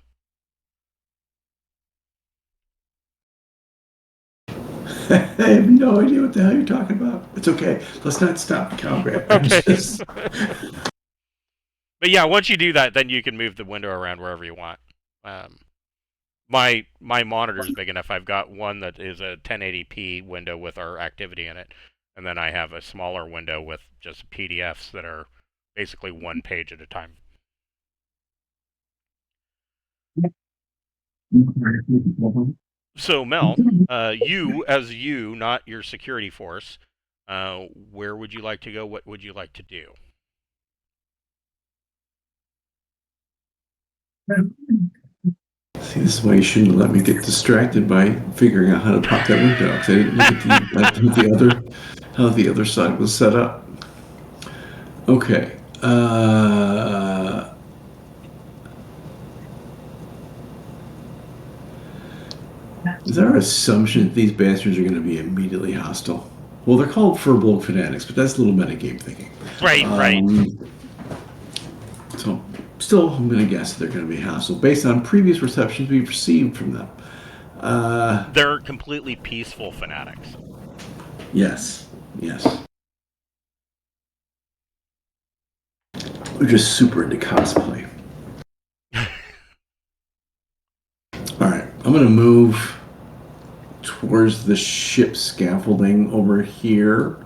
I have no idea what the hell you're talking about. It's okay. Let's not stop, Calgrab. Okay. But yeah, once you do that, then you can move the window around wherever you want. My monitor is big enough. I've got one that is a 1080p window with our activity in it, and then I have a smaller window with just PDFs that are basically one page at a time. So Mel, you, not your security force, where would you like to go? What would you like to do? See, this is why you shouldn't let me get distracted by figuring out how to pop that window. Because I didn't look at how the other side was set up. Okay. Is our assumption that these bastards are going to be immediately hostile? Well, they're called Furbolg fanatics, but that's a little metagame thinking. Right. So, still, I'm going to guess they're going to be hostile based on previous receptions we've received from them. They're completely peaceful fanatics. Yes. We're just super into cosplay. Alright, I'm going to move towards the ship scaffolding over here.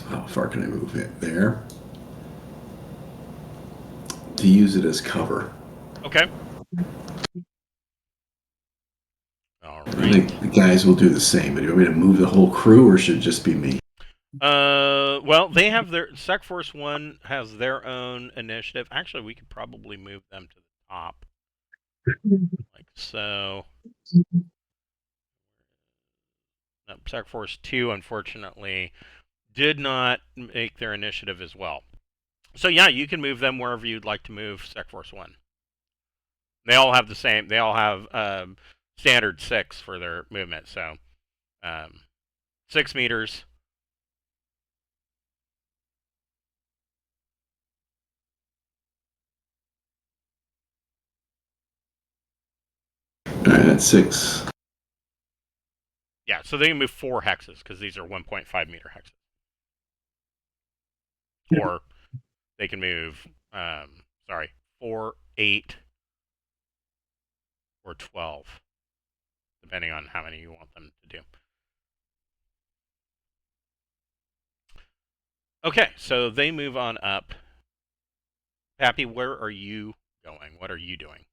How far can I move it? There. To use it as cover. Okay. All right. I think the guys will do the same, but do you want me to move the whole crew, or should it just be me? Well, they have their Sec Force 1 has their own initiative. Actually, we could probably move them to the top, like so. Sec Force 2, unfortunately, did not make their initiative as well. So yeah, you can move them wherever you'd like to move Sec Force 1. They all have the same. They all have standard 6 for their movement. So 6 meters. All right, that's 6. Yeah, so they can move 4 hexes because these are 1.5 meter hexes. Or they can move, 4, 8, or 12, depending on how many you want them to do. Okay, so they move on up. Pappy, where are you going? What are you doing?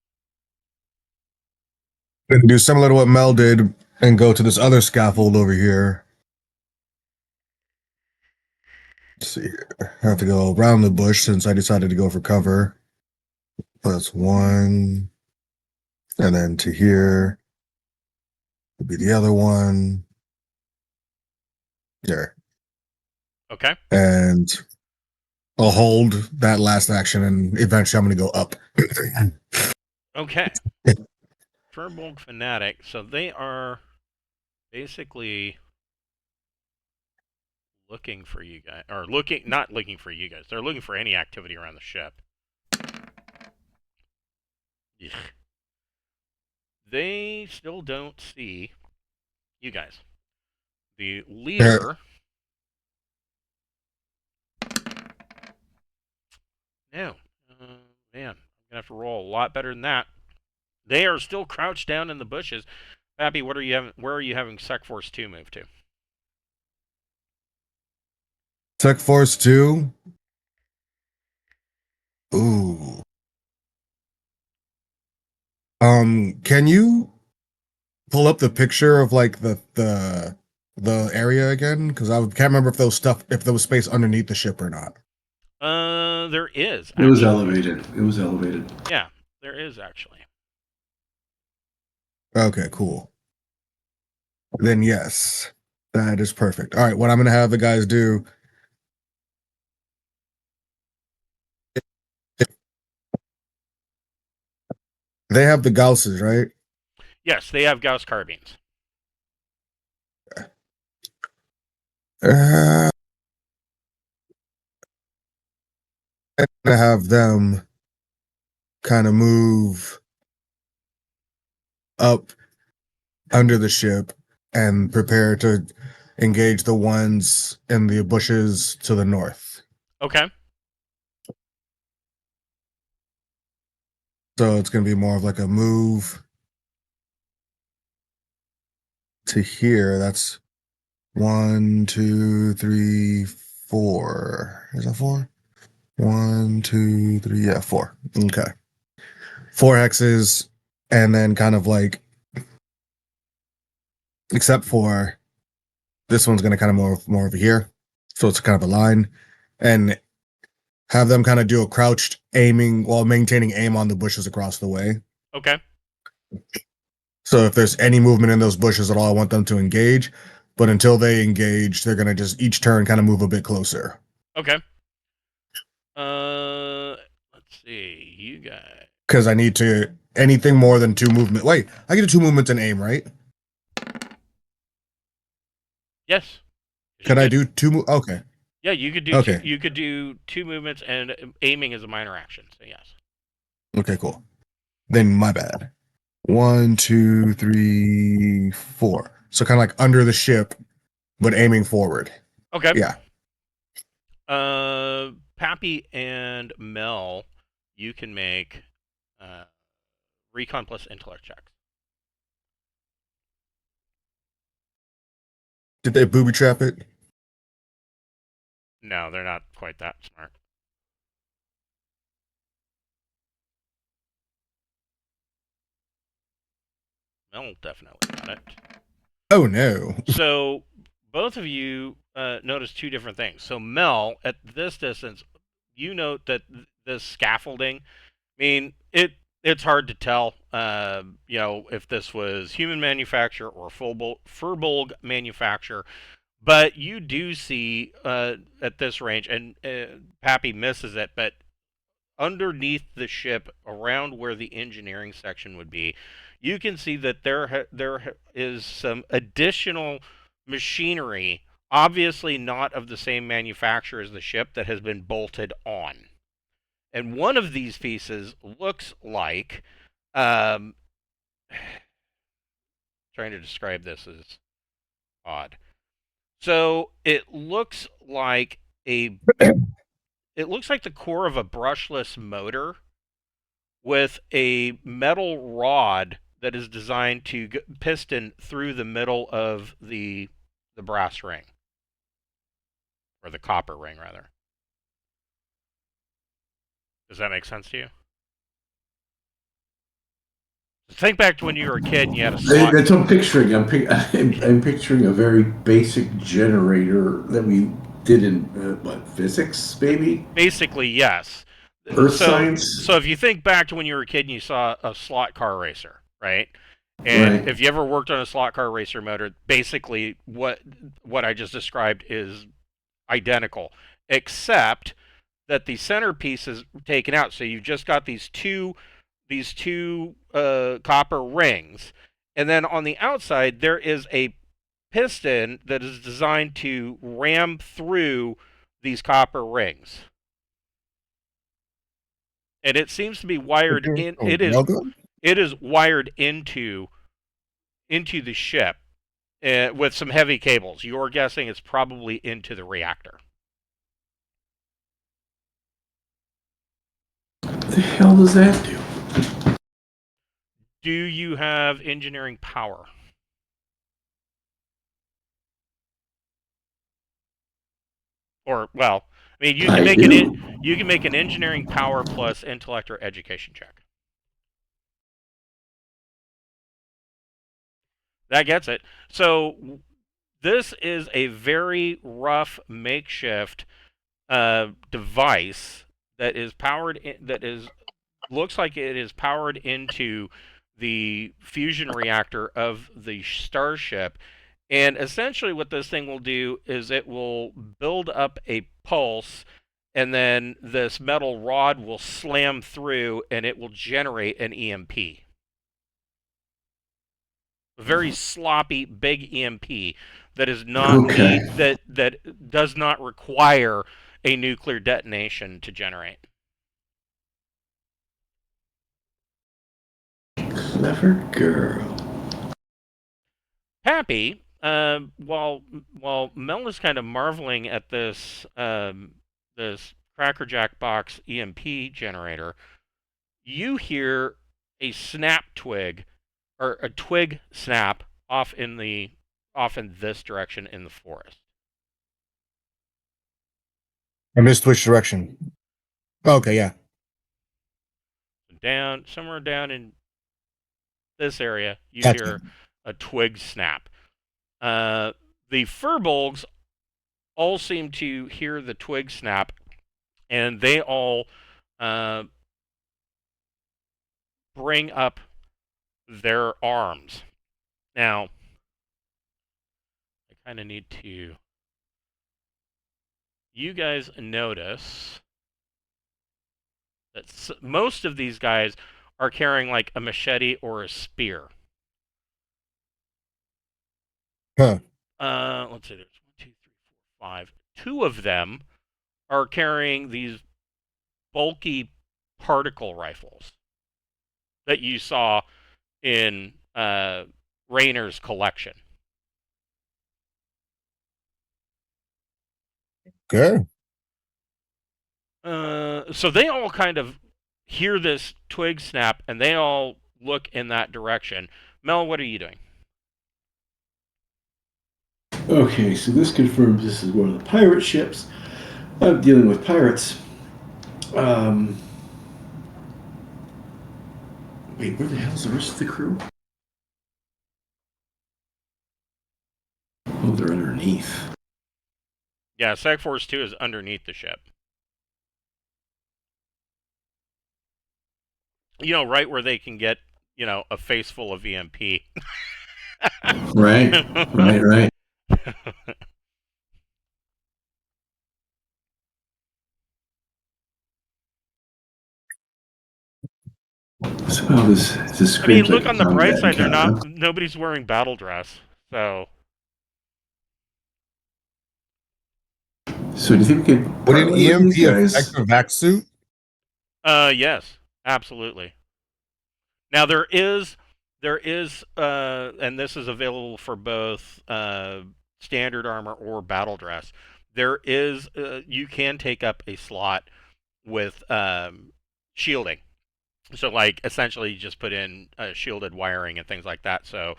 Gonna do similar to what Mel did and go to this other scaffold over here. Let's see here. I have to go around the bush since I decided to go for cover. That's 1. And then to here would be the other one. There. Okay. And I'll hold that last action and eventually I'm going to go up. Okay. Firbolg Fanatic. So they are basically looking for you guys. Or not looking for you guys. They're looking for any activity around the ship. Ugh. They still don't see you guys. The leader... No. Man, I'm going to have to roll a lot better than that. They are still crouched down in the bushes. Pappy, where are you having Sec Force 2 move to? Sec Force 2. Ooh. Can you pull up the picture of like the area again? Because I can't remember if there was space underneath the ship or not. There is. It was elevated. It was elevated. Yeah, there is actually. Okay, cool. Then yes, that is perfect. All right, what I'm gonna have the guys do. They have the Gausses, right? Yes, they have Gauss carbines. I'm gonna have them kind of move up under the ship and prepare to engage the ones in the bushes to the north. Okay. So it's going to be more of like a move to here. That's 1, 2, 3, 4. Is that 4? 1, 2, 3. Yeah, 4. Okay. 4 hexes, and then kind of like, except for this one's going to kind of more over here. So it's kind of a line, and have them kind of do a crouched aiming while maintaining aim on the bushes across the way. Okay. So if there's any movement in those bushes at all, I want them to engage. But until they engage, they're gonna just each turn kind of move a bit closer. Okay. Let's see. You guys. Because I need to anything more than 2 movement. Wait, I get 2 movements and aim, right? Yes. Can I do 2? Okay. Yeah, you could do. Okay. You could do 2 movements, and aiming is a minor action. So yes. Okay, cool. Then my bad. 1, 2, 3, 4. So kind of like under the ship, but aiming forward. Okay. Yeah. Pappy and Mel, you can make recon plus intellect checks. Did they booby trap it? No, they're not quite that smart. Mel definitely got it. Oh no. So both of you notice 2 different things. So Mel, at this distance, you note that this scaffolding, I mean, it's hard to tell, if this was human manufacture or Furbolg manufacture. But you do see at this range, and Pappy misses it, but underneath the ship, around where the engineering section would be, you can see that there is some additional machinery, obviously not of the same manufacturer as the ship, that has been bolted on. And one of these pieces looks like, um, trying to describe this is odd. So it looks like the core of a brushless motor with a metal rod that is designed to piston through the middle of the brass ring, or the copper ring rather. Does that make sense to you? Think back to when you were a kid and you had a slot. That's what I'm picturing. I'm picturing a very basic generator that we did in physics, maybe Basically, yes. earth So, science. so if you think back to when you were a kid and you saw a slot car racer, right? And Right. if you ever worked on a slot car racer motor, basically what I just described is identical, except that the centerpiece is taken out. So you've just got these two copper rings, and then on the outside there is a piston that is designed to ram through these copper rings, and it seems to be wired in. Oh, Railgun? It is wired into the ship with some heavy cables. You're guessing it's probably into the reactor. What the hell does that do? Do you have engineering power? Or, well, I mean, you can I make do. an engineering power plus intellect or education check. That gets it. So this is a very rough makeshift device that is looks like it is powered into the fusion reactor of the starship. And essentially, what this thing will do is it will build up a pulse, and then this metal rod will slam through, and it will generate an EMP. A very sloppy, big EMP that is not Okay. that does not require a nuclear detonation to generate. Clever girl. Pappy, while Mel is kind of marveling at this Cracker Jack box EMP generator, you hear a snap twig, or a twig snap off in this direction in the forest. I missed which direction. Okay, yeah. Somewhere down in this area, you Gotcha. hear a twig snap. The furbolgs all seem to hear the twig snap, and they all bring up their arms. Now, I kind of need to. You guys notice that most of these guys are carrying like a machete or a spear. Huh. Let's see. There's 1, 2, 3, 4, 5. Two of them are carrying these bulky particle rifles that you saw in Rainer's collection. Good. So they all kind of hear this twig snap, and they all look in that direction. Mel, what are you doing? Okay, so this confirms this is one of the pirate ships. I'm dealing with pirates. Um, Wait, where the hell's the rest of the crew? Oh, they're underneath. Yeah, Sec Force 2 is underneath the ship. right where they can get, a face full of EMP. Right, right, right. So this I mean, screams like look a on the bright combat side. encounter. Nobody's wearing battle dress. So, So do you think we could Would an parlay with these EMP affect guys? a vac suit? yes, absolutely. Now and this is available for both standard armor or battle dress. You can take up a slot with shielding. So, like, essentially, you just put in shielded wiring and things like that. So,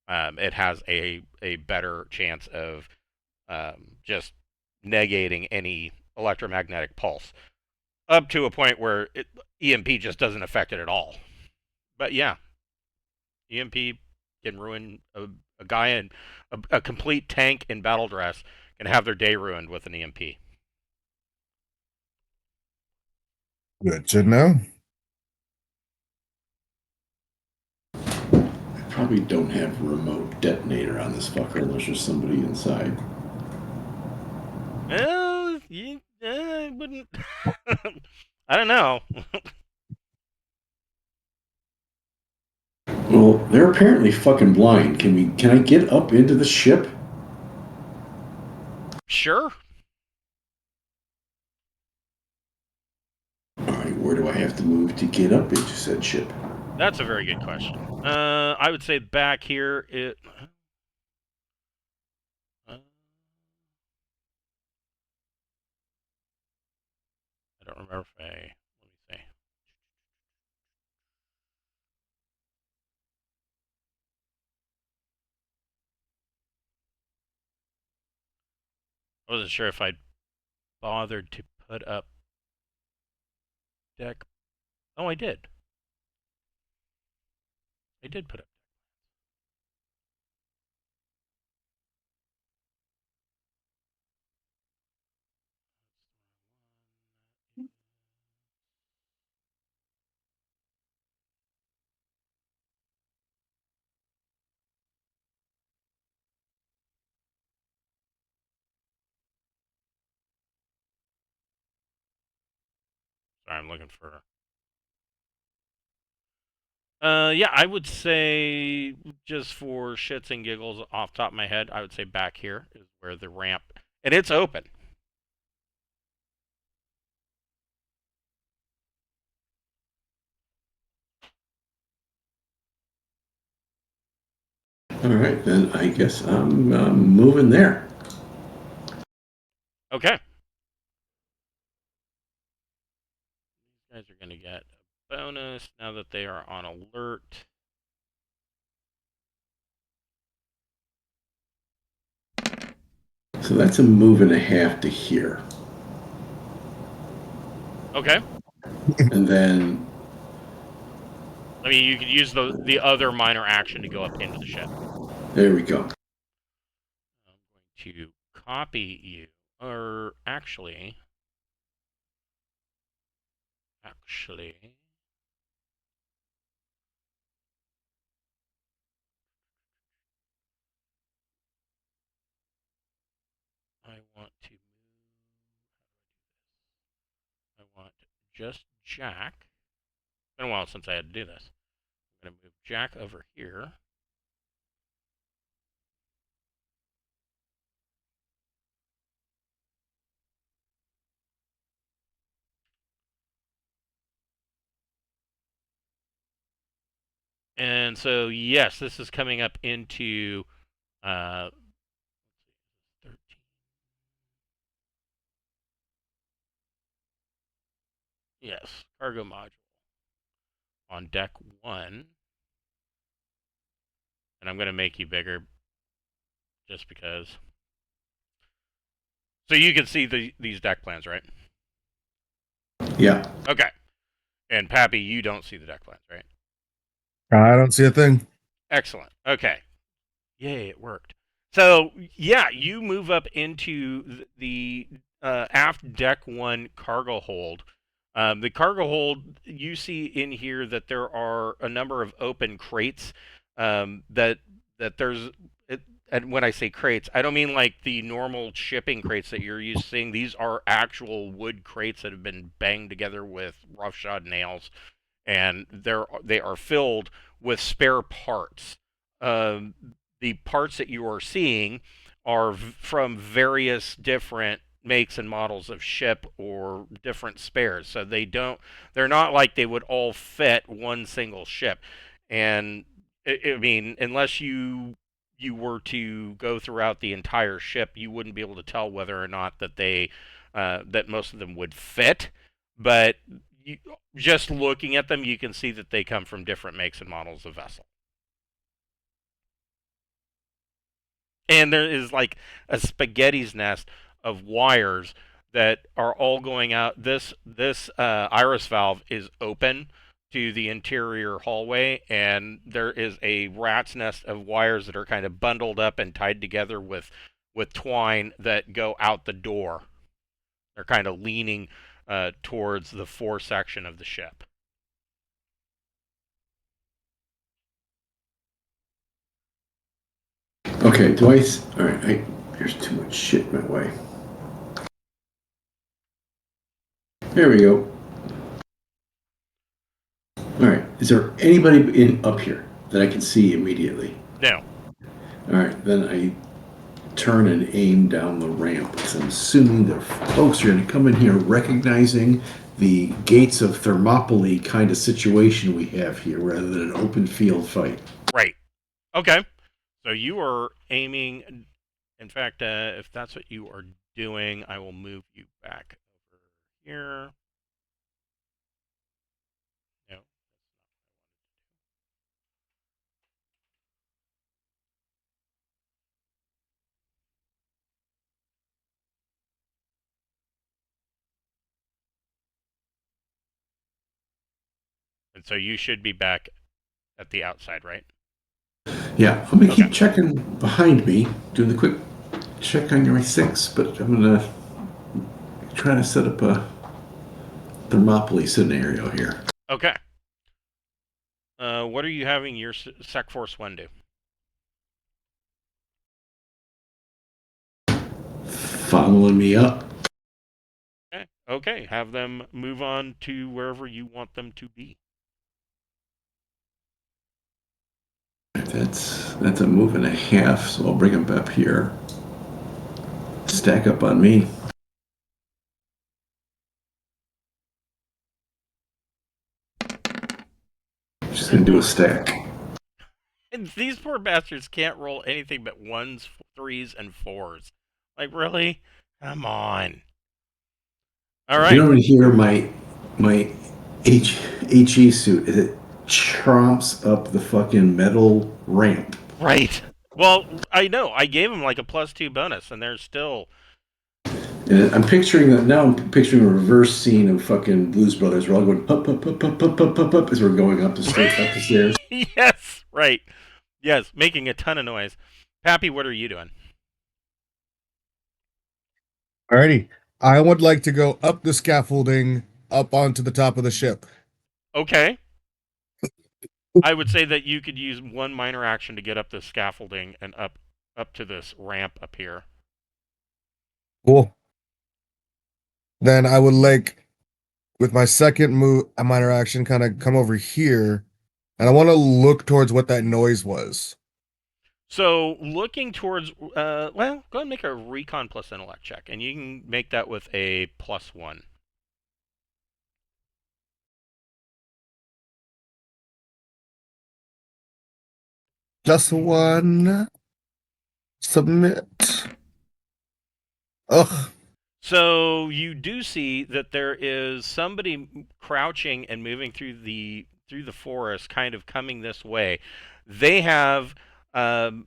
it has a better chance of just negating any electromagnetic pulse up to a point where EMP just doesn't affect it at all. But yeah, EMP can ruin a guy in a complete tank in battle dress can have their day ruined with an EMP. Good to know. I probably don't have a remote detonator on this fucker unless there's somebody inside. Well, I wouldn't. I don't know. Well, they're apparently fucking blind. Can I get up into the ship? Sure. Alright, where do I have to move to get up into said ship? That's a very good question. I would say back here I don't remember if let me see. I wasn't sure if I'd bothered to put up deck. Oh, I did. I did put up. Sorry, I'm looking for. Yeah, I would say just for shits and giggles, off the top of my head, I would say back here is where the ramp, and it's open. Alright, then I guess I'm moving there. Okay. These guys are gonna get a bonus now that they are on alert. So that's a move and a half to here. Okay. And then I mean, you could use the other minor action to go up into the ship. there we go. I'm going to copy you, or actually, I want to move. I want just Jack. It's been a while since I had to do this. I'm going to move Jack over here. And so, yes, this is coming up into 13. Yes, cargo module on deck 1. And I'm going to make you bigger just because. So you can see these deck plans, right? Yeah. Okay. And Pappy, you don't see the deck plans, right? I don't see a thing. Excellent. Okay. Yay, it worked. So, yeah, you move up into the aft deck 1 cargo hold. The cargo hold, you see in here that there are a number of open crates. That there's, it, and when I say crates, I don't mean like the normal shipping crates that you're used to seeing. These are actual wood crates that have been banged together with roughshod nails, and they are filled with spare parts. Um, the parts that you are seeing are from various different makes and models of ship or different spares. So they're not like they would all fit one single ship. And I mean, unless you were to go throughout the entire ship, you wouldn't be able to tell whether or not that most of them would fit. But you, just looking at them, you can see that they come from different makes and models of vessel. And there is like a spaghetti's nest of wires that are all going out. This iris valve is open to the interior hallway, and there is a rat's nest of wires that are kind of bundled up and tied together with twine that go out the door. They're kind of leaning towards the fore section of the ship. Okay, all right, there's too much shit in my way. There we go. All right, is there anybody up here that I can see immediately? No. All right, then I turn and aim down the ramp, because I'm assuming the folks are going to come in here recognizing the gates of Thermopylae kind of situation we have here, rather than an open field fight. Right. Okay. So you are aiming. In fact, if that's what you are doing, I will move you back over here. No. And so you should be back at the outside, right? Yeah, I'm going to keep checking behind me, doing the quick check on your 6, but I'm going to try to set up a Thermopylae scenario here. Okay. What are you having your Sec Force 1 do? Following me up. Okay. Okay. Have them move on to wherever you want them to be. That's a move and a half, so I'll bring them up here. Stack up on me. Just gonna do a stack. And these poor bastards can't roll anything but 1s, 3s, and 4s. Like, really? Come on. All right. You don't hear my HE suit. It chomps up the fucking metal ramp. Right. Well, I know. I gave him like a +2 bonus, and they're still. And I'm picturing that now. I'm picturing a reverse scene of fucking Blues Brothers. We're all going up, up, up, up, up, up, up, up as we're going up the stairs. Yes. Right. Yes. Making a ton of noise. Pappy, what are you doing? Alrighty. I would like to go up the scaffolding up onto the top of the ship. Okay. I would say that you could use one minor action to get up the scaffolding and up to this ramp up here. Cool. Then I would like, with my second move, a minor action, kind of come over here, and I want to look towards what that noise was. So looking towards, well, go ahead and make a recon plus intellect check, and you can make that with a +1. Just one. Submit. Ugh. So you do see that there is somebody crouching and moving through the forest, kind of coming this way. They have, in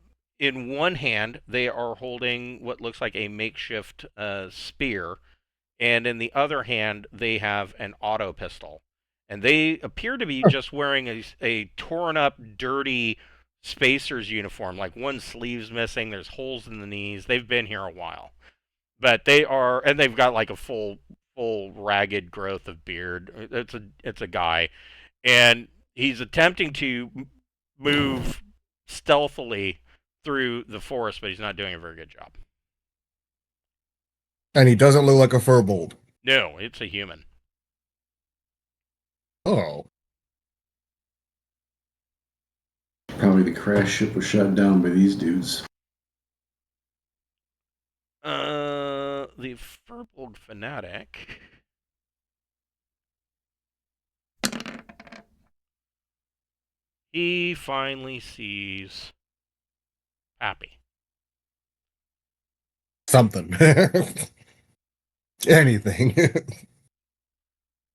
one hand, they are holding what looks like a makeshift spear, and in the other hand, they have an auto pistol. And they appear to be just wearing a torn up, dirty spacer's uniform. Like one sleeve's missing, there's holes in the knees. They've been here a while. But they are, and they've got like a full full ragged growth of beard. It's a guy, and he's attempting to move stealthily through the forest, but he's not doing a very good job. And he doesn't look like a furbolg. No, it's a human. Oh. Probably the crash ship was shot down by these dudes. The Furbolg fanatic. He finally sees Pappy. Something. Anything.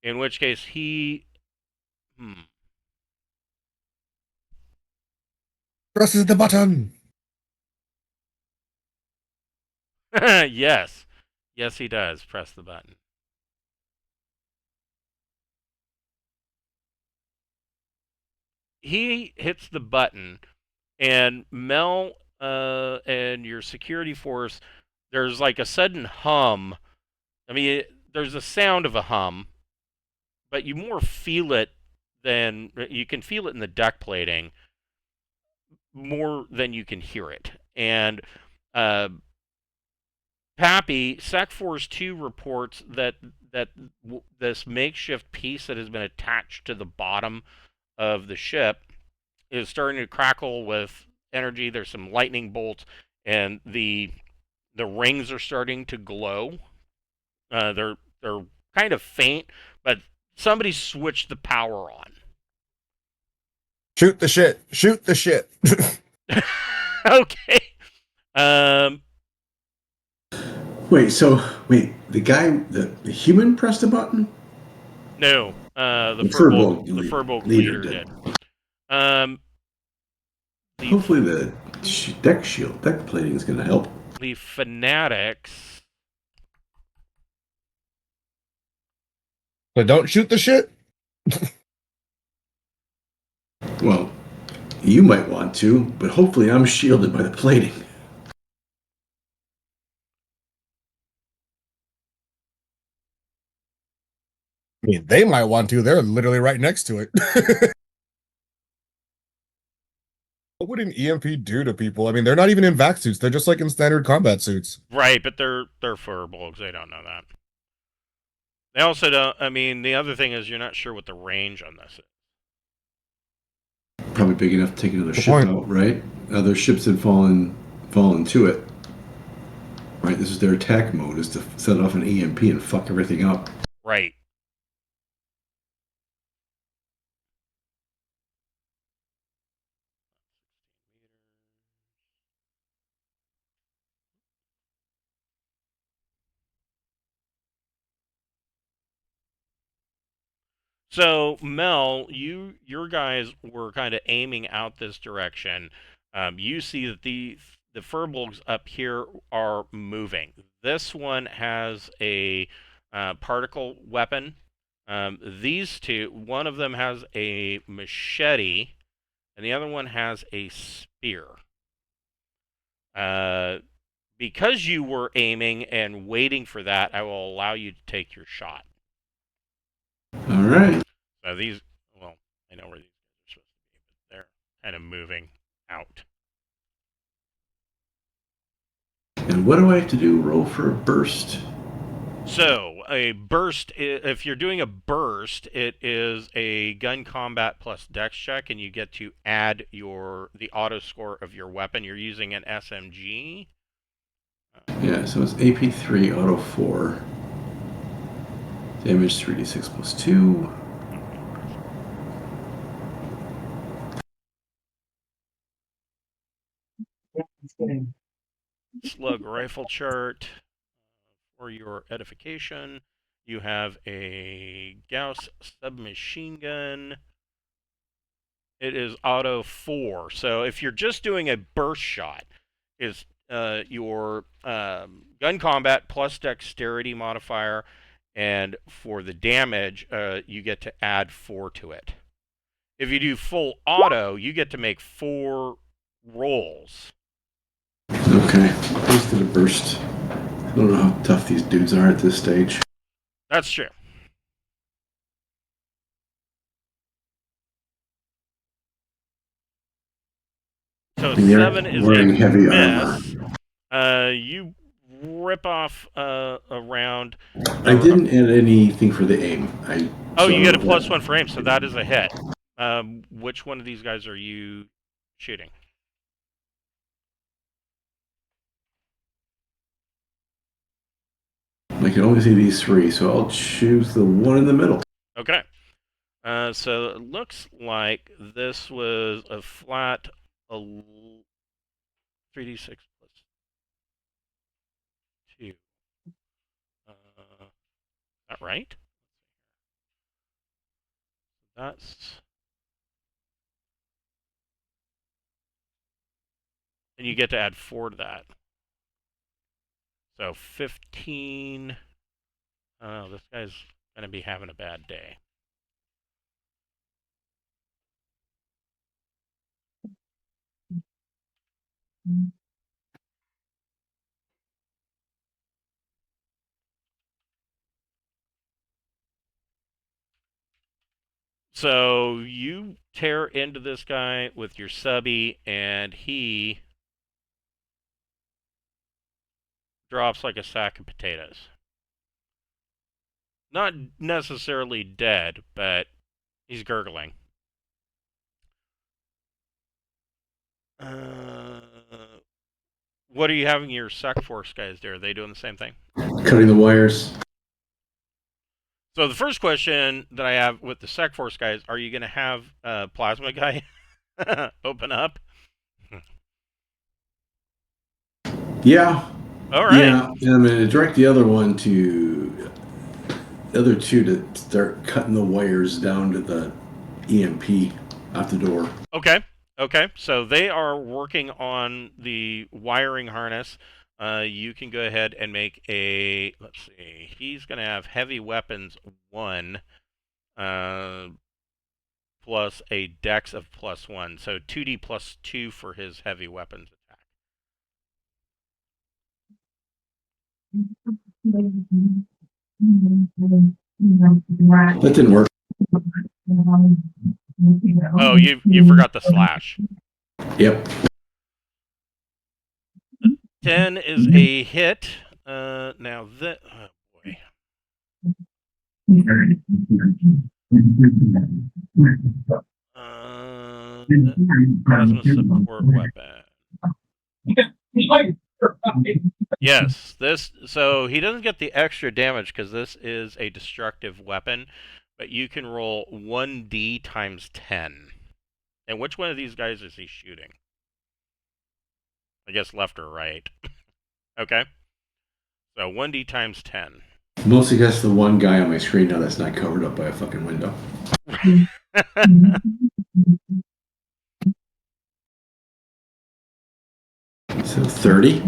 In which case he Presses the button. yes. Yes, he does. Press the button. He hits the button, and Mel and your security force, there's like a sudden hum. I mean, there's a sound of a hum, but you more feel it than you can feel it in the deck plating more than you can hear it. And Pappy, Sec Force 2 reports that this makeshift piece that has been attached to the bottom of the ship is starting to crackle with energy. There's some lightning bolts, and the rings are starting to glow. They're kind of faint, but somebody switched the power on. Shoot the shit. Shoot the shit. Okay. Wait, the guy, the human pressed a button? No, the Furbolg leader did. Hopefully the deck plating is going to help. The fanatics. But don't shoot the shit. Well, you might want to, but hopefully I'm shielded by the plating. I mean, they might want to. They're literally right next to it. What would an EMP do to people? I mean, they're not even in vac suits. They're just like in standard combat suits. Right, but they're Furbolgs. They don't know that. They also don't. I mean, the other thing is you're not sure what the range on this is. Probably big enough to take another ship out, right? Other ships had fallen to it. Right, this is their attack mode, is to set off an EMP and fuck everything up. Right. So Mel, your guys were kind of aiming out this direction. You see that the Furbolgs up here are moving. This one has a particle weapon. These two, one of them has a machete, and the other one has a spear. Because you were aiming and waiting for that, I will allow you to take your shot. All right. So these, well, I know where these guys are supposed to be, but they're kind of moving out. And what do I have to do? Roll for a burst? So a burst, if you're doing a burst, it is a gun combat plus dex check, and you get to add the auto score of your weapon. You're using an SMG. Yeah, so it's AP 3, auto 4. Damage 3d6 plus 2. Slug rifle chart. For your edification, you have a Gauss submachine gun. It is auto 4. So if you're just doing a burst shot, is your gun combat plus dexterity modifier, and for the damage, you get to add 4 to it. If you do full auto, you get to make 4 rolls. Okay, let's do the burst. I don't know how tough these dudes are at this stage. That's true. So And they're 7 is a wearing heavy armor. miss. You rip off a round. I didn't add anything for the aim. Oh, So you I get a don't know if +1 for aim, so that is a hit. Which one of these guys are you shooting? I can only see these three, so I'll choose the one in the middle. Okay. So it looks like this was a flat 3d6 plus 2. Is that right? That's... And you get to add 4 to that. So 15... Oh, this guy's going to be having a bad day. So you tear into this guy with your subby, and he drops like a sack of potatoes. Not necessarily dead, but he's gurgling. What are you having your Sec Force guys do? Are they doing the same thing? Cutting the wires. So the first question that I have with the Sec Force guys, are you going to have Plasma guy open up? Yeah. All right. Yeah. And I'm going to direct the other two to start cutting the wires down to the EMP out the door. Okay. Okay. So they are working on the wiring harness. You can go ahead and make a... Let's see. He's going to have heavy weapons 1 plus a dex of +1. So 2d plus 2 for his heavy weapons attack. That didn't work. Oh, you forgot the slash. Yep. 10 is a hit. Now that... Oh, boy. Plasma support weapon. Yes, this... So he doesn't get the extra damage because this is a destructive weapon, but you can roll 1d times 10. And which one of these guys is he shooting? I guess left or right. Okay. So 1d times 10. Mostly that's the one guy on my screen now that's not covered up by a fucking window. So 30.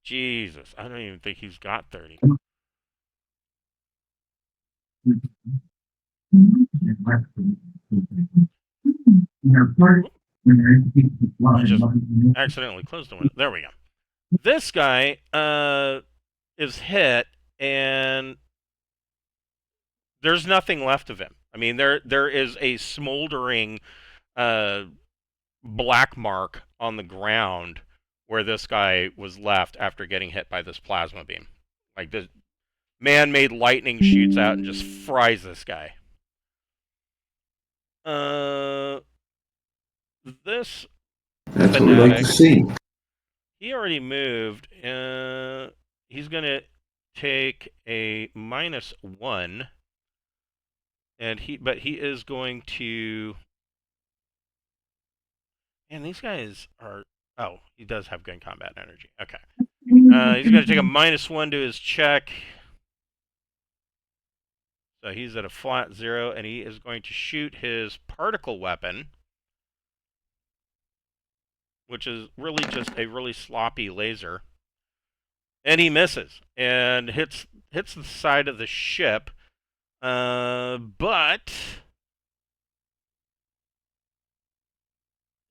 Jesus, I don't even think he's got 30. I just accidentally closed the window. There we go. This guy is hit, and there's nothing left of him. I mean, there is a smoldering black mark on the ground where this guy was left after getting hit by this plasma beam. Like, the man-made lightning shoots out and just fries this guy. This That's what we like to see. He already moved. He's going to take a -1. But he is going to... And these guys are... Oh, he does have gun combat energy. Okay. He's going to take a -1 to his check. So he's at a flat 0, and he is going to shoot his particle weapon, which is really just a really sloppy laser. And he misses and hits the side of the ship. But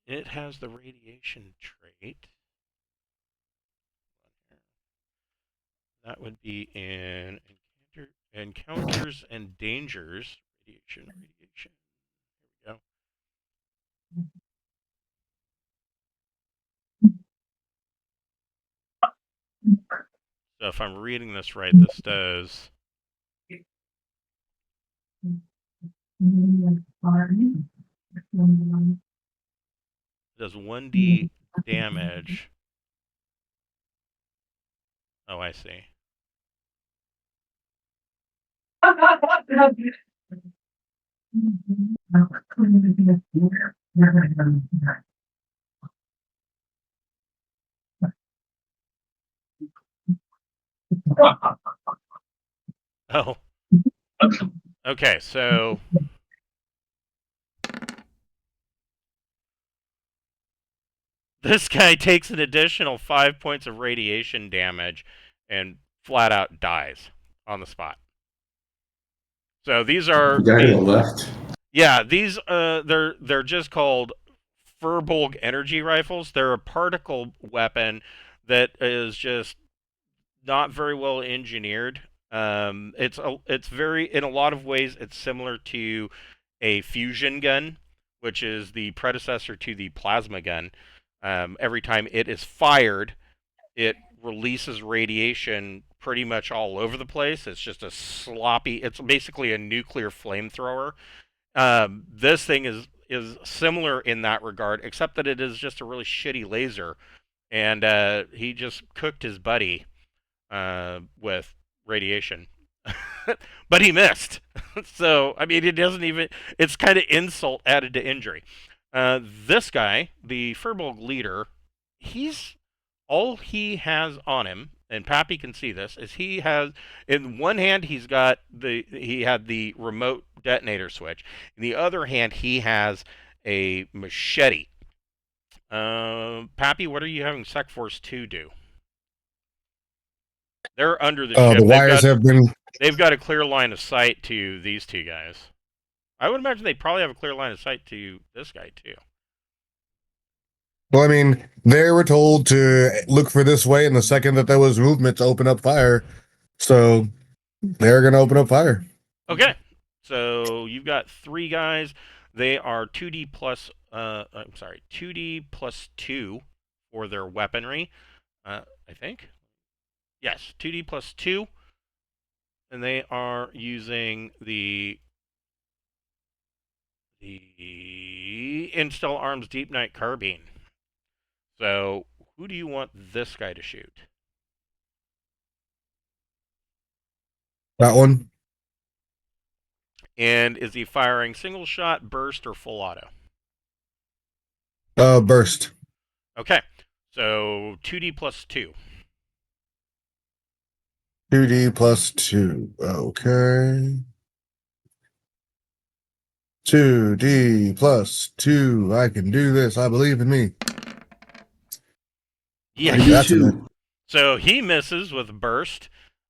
it has the radiation trait. That would be in encounter. Encounters and dangers. Radiation. Here we go. So if I'm reading this right, this does 1d damage. Oh, I see. Oh. Okay, so this guy takes an additional 5 points of radiation damage and flat out dies on the spot. So these are The guy to the left. Yeah, these they're just called Furbolg energy rifles. They're a particle weapon that is just not very well engineered. It's very, in a lot of ways it's similar to a fusion gun, which is the predecessor to the plasma gun. Every time it is fired, it releases radiation pretty much all over the place. It's just a sloppy. It's basically a nuclear flamethrower. This thing is similar in that regard, except that it is just a really shitty laser, and he just cooked his buddy with radiation, but he missed. So I mean, it doesn't even. It's kind of insult added to injury. This guy, the Furbolg leader, he's all he has on him, and Pappy can see this, is he has in one hand he had the remote detonator switch. In the other hand, he has a machete. Pappy, what are you having Sec Force 2 do? They're under the ship. The wires have been. They've got a clear line of sight to these two guys. I would imagine they probably have a clear line of sight to this guy too. Well, I mean, they were told to look for this way, and the second that there was movement to open up fire, so they're gonna open up fire. Okay, so you've got 3 guys. They are 2d plus. I'm sorry, 2d plus 2 for their weaponry. I think. Yes, 2d plus 2, and they are using the Instel Arms Deepnight carbine. So, who do you want this guy to shoot? That one. And is he firing single shot, burst, or full auto? Burst. Okay, so 2d plus 2. 2D plus 2. Okay. 2D plus 2. I can do this. I believe in me. Yeah, Me too. So he misses with burst.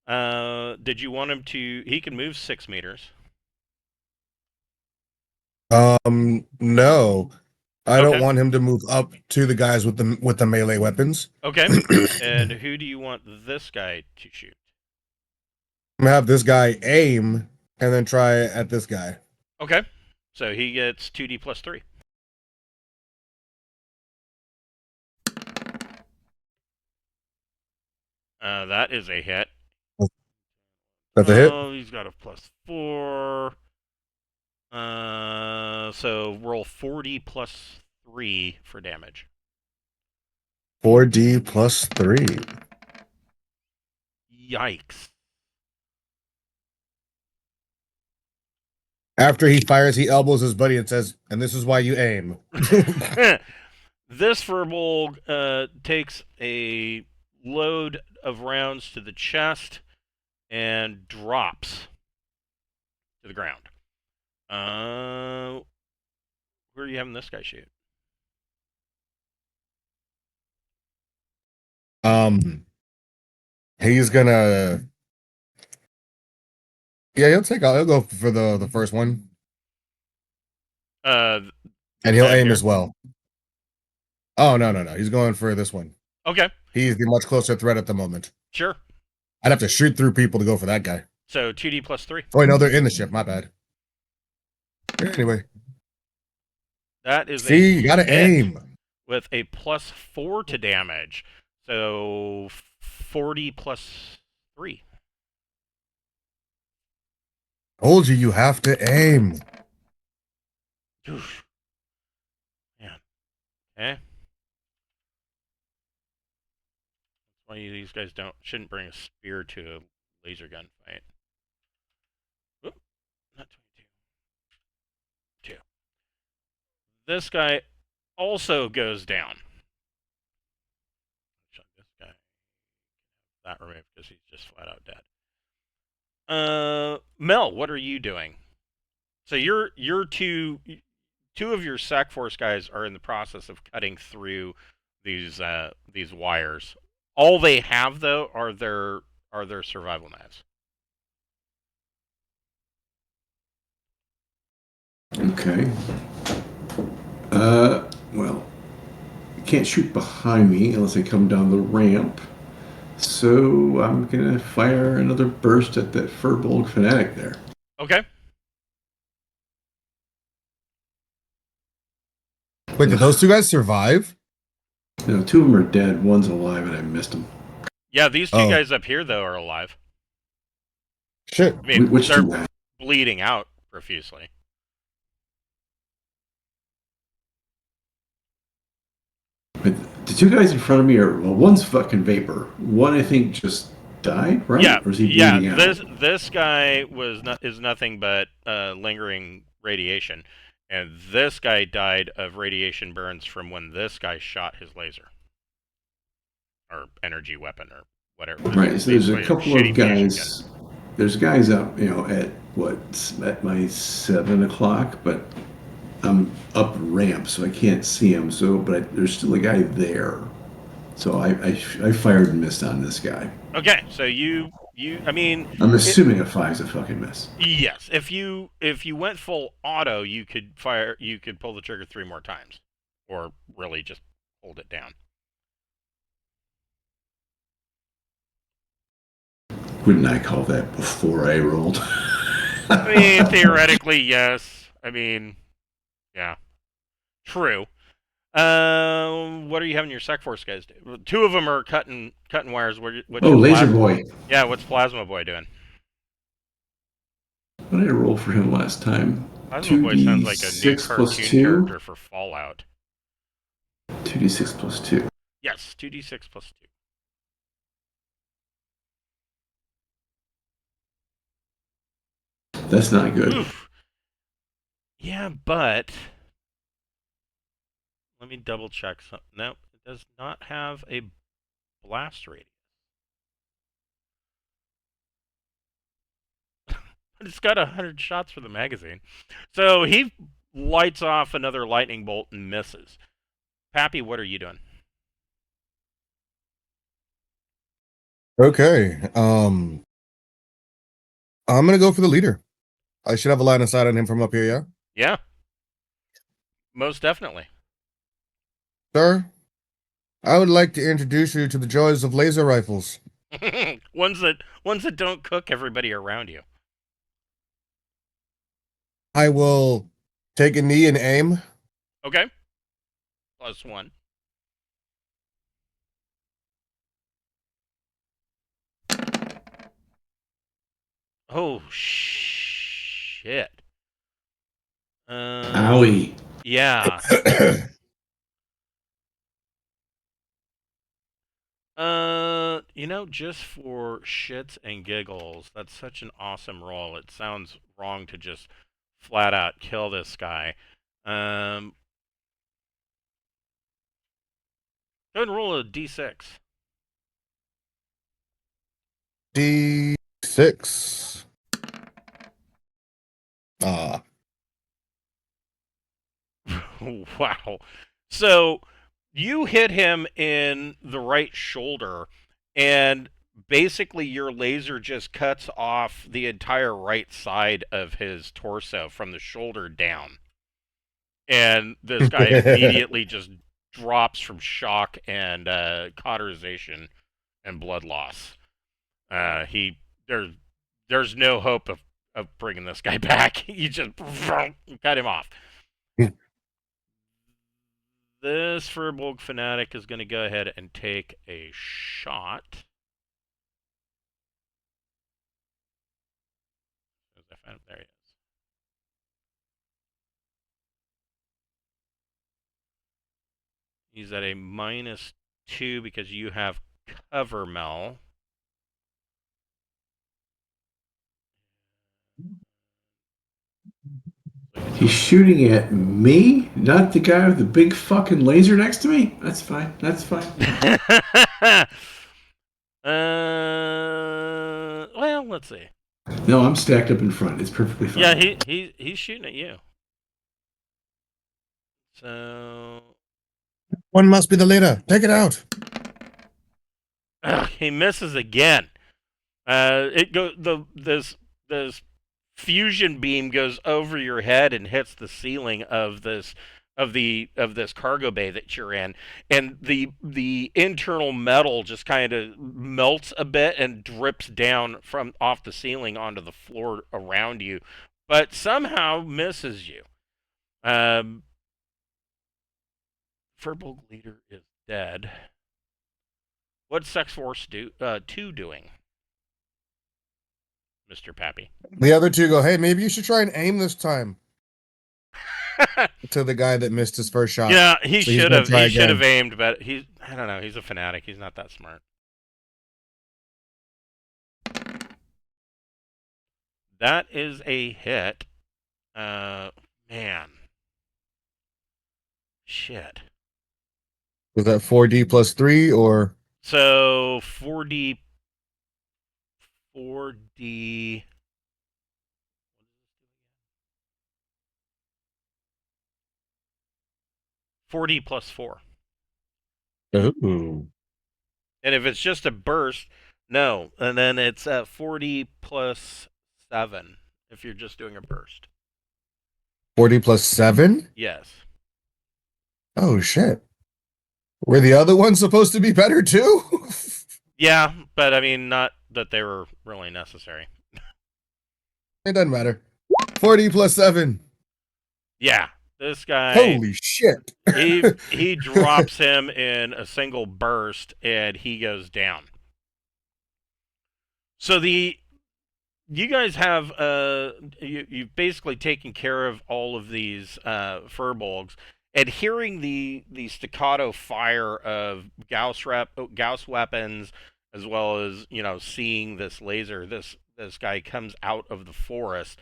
Did you want him to? He can move 6 meters. No. I Okay. don't want him to move up to the guys with the melee weapons. Okay. And who do you want this guy to shoot? I'm gonna have this guy aim and then try at this guy. Okay. So he gets 2d plus 3. That is a hit. That's a hit. Oh, he's got a plus 4. So roll 4d plus 3 for damage. 4D plus 3. Yikes. After he fires, he elbows his buddy and says, "And this is why you aim." This Furbolg takes a load of rounds to the chest and drops to the ground. Where are you having this guy shoot? He's gonna. Yeah, he'll go for the first one, and he'll aim here? as well. Oh no! He's going for this one. Okay. He's the much closer threat at the moment. Sure. I'd have to shoot through people to go for that guy. So 2d plus 3. Oh, wait, no, they're in the ship. My bad. Anyway. That is a See, you gotta hit aim. with a plus 4 to damage. So 40 plus 3. Told you, you have to aim. Oof. Man. Okay. That's why these guys shouldn't bring a spear to a laser gun fight. Oop, not 22. 2. This guy also goes down. This guy that removed because he's just flat out dead. Mel, what are you doing? So you're two of your SAC Force guys are in the process of cutting through these wires. All they have though are their survival knives. Okay. Well, you can't shoot behind me unless I come down the ramp. So I'm gonna fire another burst at that Furbolg fanatic there. Okay. Wait, did those two guys survive? No, 2 of them are dead. One's alive, and I missed him. Yeah, these two guys up here though are alive. Shit. I mean, Which they're 2 guys? bleeding out profusely. But the 2 guys in front of me are, well, one's fucking vapor. One I think just died, right? Yeah, Or is he bleeding out? this guy is nothing but lingering radiation, and this guy died of radiation burns from when this guy shot his laser or energy weapon or whatever. Right. So there's a Basically couple shitty of fusion guys. There's guys up, at my 7 o'clock, but I'm up ramp, so I can't see him. So, but there's still a guy there. So I fired and missed on this guy. Okay, so I mean, I'm assuming a 5's a fucking miss. yes, if you went full auto, you could pull the trigger 3 more times, or really just hold it down. Wouldn't I call that before I rolled? I mean, theoretically, yes. I mean, yeah, true. What are you having your Sec Force guys do? 2 of them are cutting wires. Laser Boy. Yeah, what's Plasma Boy doing? What did I roll for him last time? Plasma Boy sounds like a new 2d6 cartoon plus 2? character for Fallout. 2d6 plus 2. Yes, 2d6 plus 2. That's not good. Oof. Yeah, but let me double check something. No, it does not have a blast radius. But it's got 100 shots for the magazine. So he lights off another lightning bolt and misses. Pappy, what are you doing? Okay. I'm gonna go for the leader. I should have a line of sight on him from up here, yeah? Yeah. Most definitely. Sir, I would like to introduce you to the joys of laser rifles. ones that don't cook everybody around you. I will take a knee and aim. Okay. +1. Oh shit. Owie. Yeah. Just for shits and giggles, that's such an awesome roll. It sounds wrong to just flat out kill this guy. Go ahead and roll a d6. D6. Wow. So you hit him in the right shoulder, and basically your laser just cuts off the entire right side of his torso from the shoulder down. And this guy immediately just drops from shock and cauterization and blood loss. There's there's no hope of bringing this guy back. You just cut him off. This Furbolg fanatic is going to go ahead and take a shot. There he is. He's at a -2 because you have cover, Mel. He's shooting at me, not the guy with the big fucking laser next to me? That's fine. That's fine. Well, let's see. No, I'm stacked up in front. It's perfectly fine. Yeah, he's shooting at you. So One must be the leader. Take it out. he misses again. This fusion beam goes over your head and hits the ceiling of this cargo bay that you're in, and the internal metal just kind of melts a bit and drips down from off the ceiling onto the floor around you, but somehow misses you. Furbolg leader is dead. What's Sex Force 2 doing, Mr. Pappy? The other two go, hey, maybe you should try and aim this time. To the guy that missed his first shot. Yeah, he So should have. He should have aimed, but I don't know. He's a fanatic. He's not that smart. That is a hit. Man. Shit. Was that 4D plus 3 or? So 4D 4D plus 4. Ooh. And if it's just a burst, no. And then it's 4D plus 7 if you're just doing a burst. 40 plus 7? Yes. Oh, shit. Were the other ones supposed to be better, too? Yeah, but I mean, not that they were really necessary. It doesn't matter. 40 plus 7. Yeah, this guy... Holy shit. he drops him in a single burst, and he goes down. So you guys have you've basically taken care of all of these Furbolgs, and hearing the staccato fire of Gauss weapons, as well as seeing this laser, this guy comes out of the forest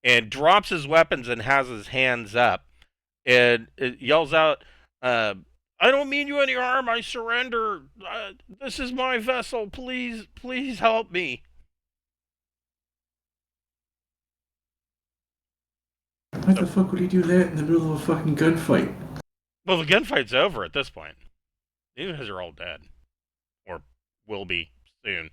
and drops his weapons and has his hands up, and it yells out, "I don't mean you any harm. I surrender. This is my vessel. Please help me." Why the fuck would he do that in the middle of a fucking gunfight? Well, the gunfight's over at this point. These guys are all dead. Or will be soon.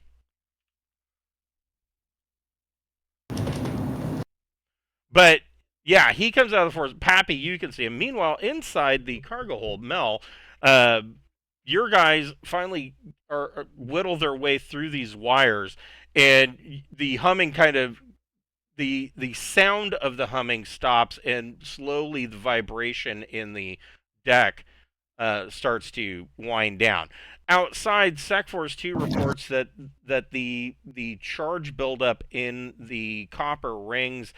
But, yeah, he comes out of the forest. Pappy, you can see him. Meanwhile, inside the cargo hold, Mel, your guys finally whittle their way through these wires, and the humming kind of... The sound of the humming stops, and slowly the vibration in the deck starts to wind down. Outside, Sec Force 2 reports that the charge buildup in the copper rings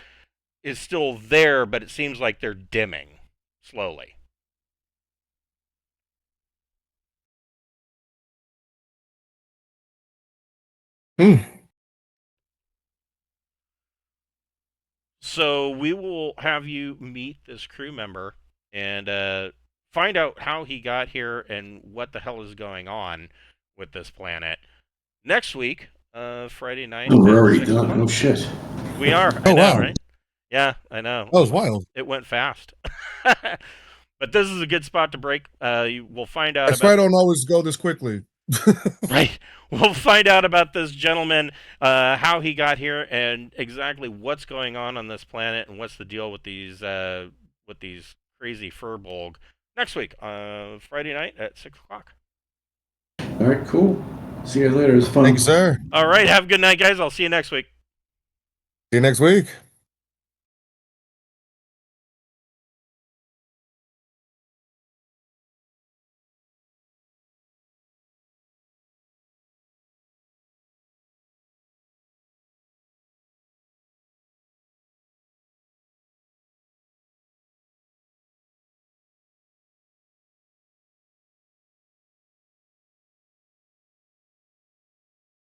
is still there, but it seems like they're dimming slowly. So we will have you meet this crew member and find out how he got here and what the hell is going on with this planet next week, Friday night. Oh, we're already done. Oh shit. We are. Oh, I know, wow. right? Yeah, I know. That was wild. It went fast. But this is a good spot to break. We'll find out. I don't always go this quickly. Right. We'll find out about this gentleman, how he got here, and exactly what's going on this planet, and what's the deal with these crazy Furbolg next week, Friday night at 6 o'clock. All right, cool. See you later. It was fun. Thanks, sir. All right. Have a good night, guys. I'll see you next week. you next week.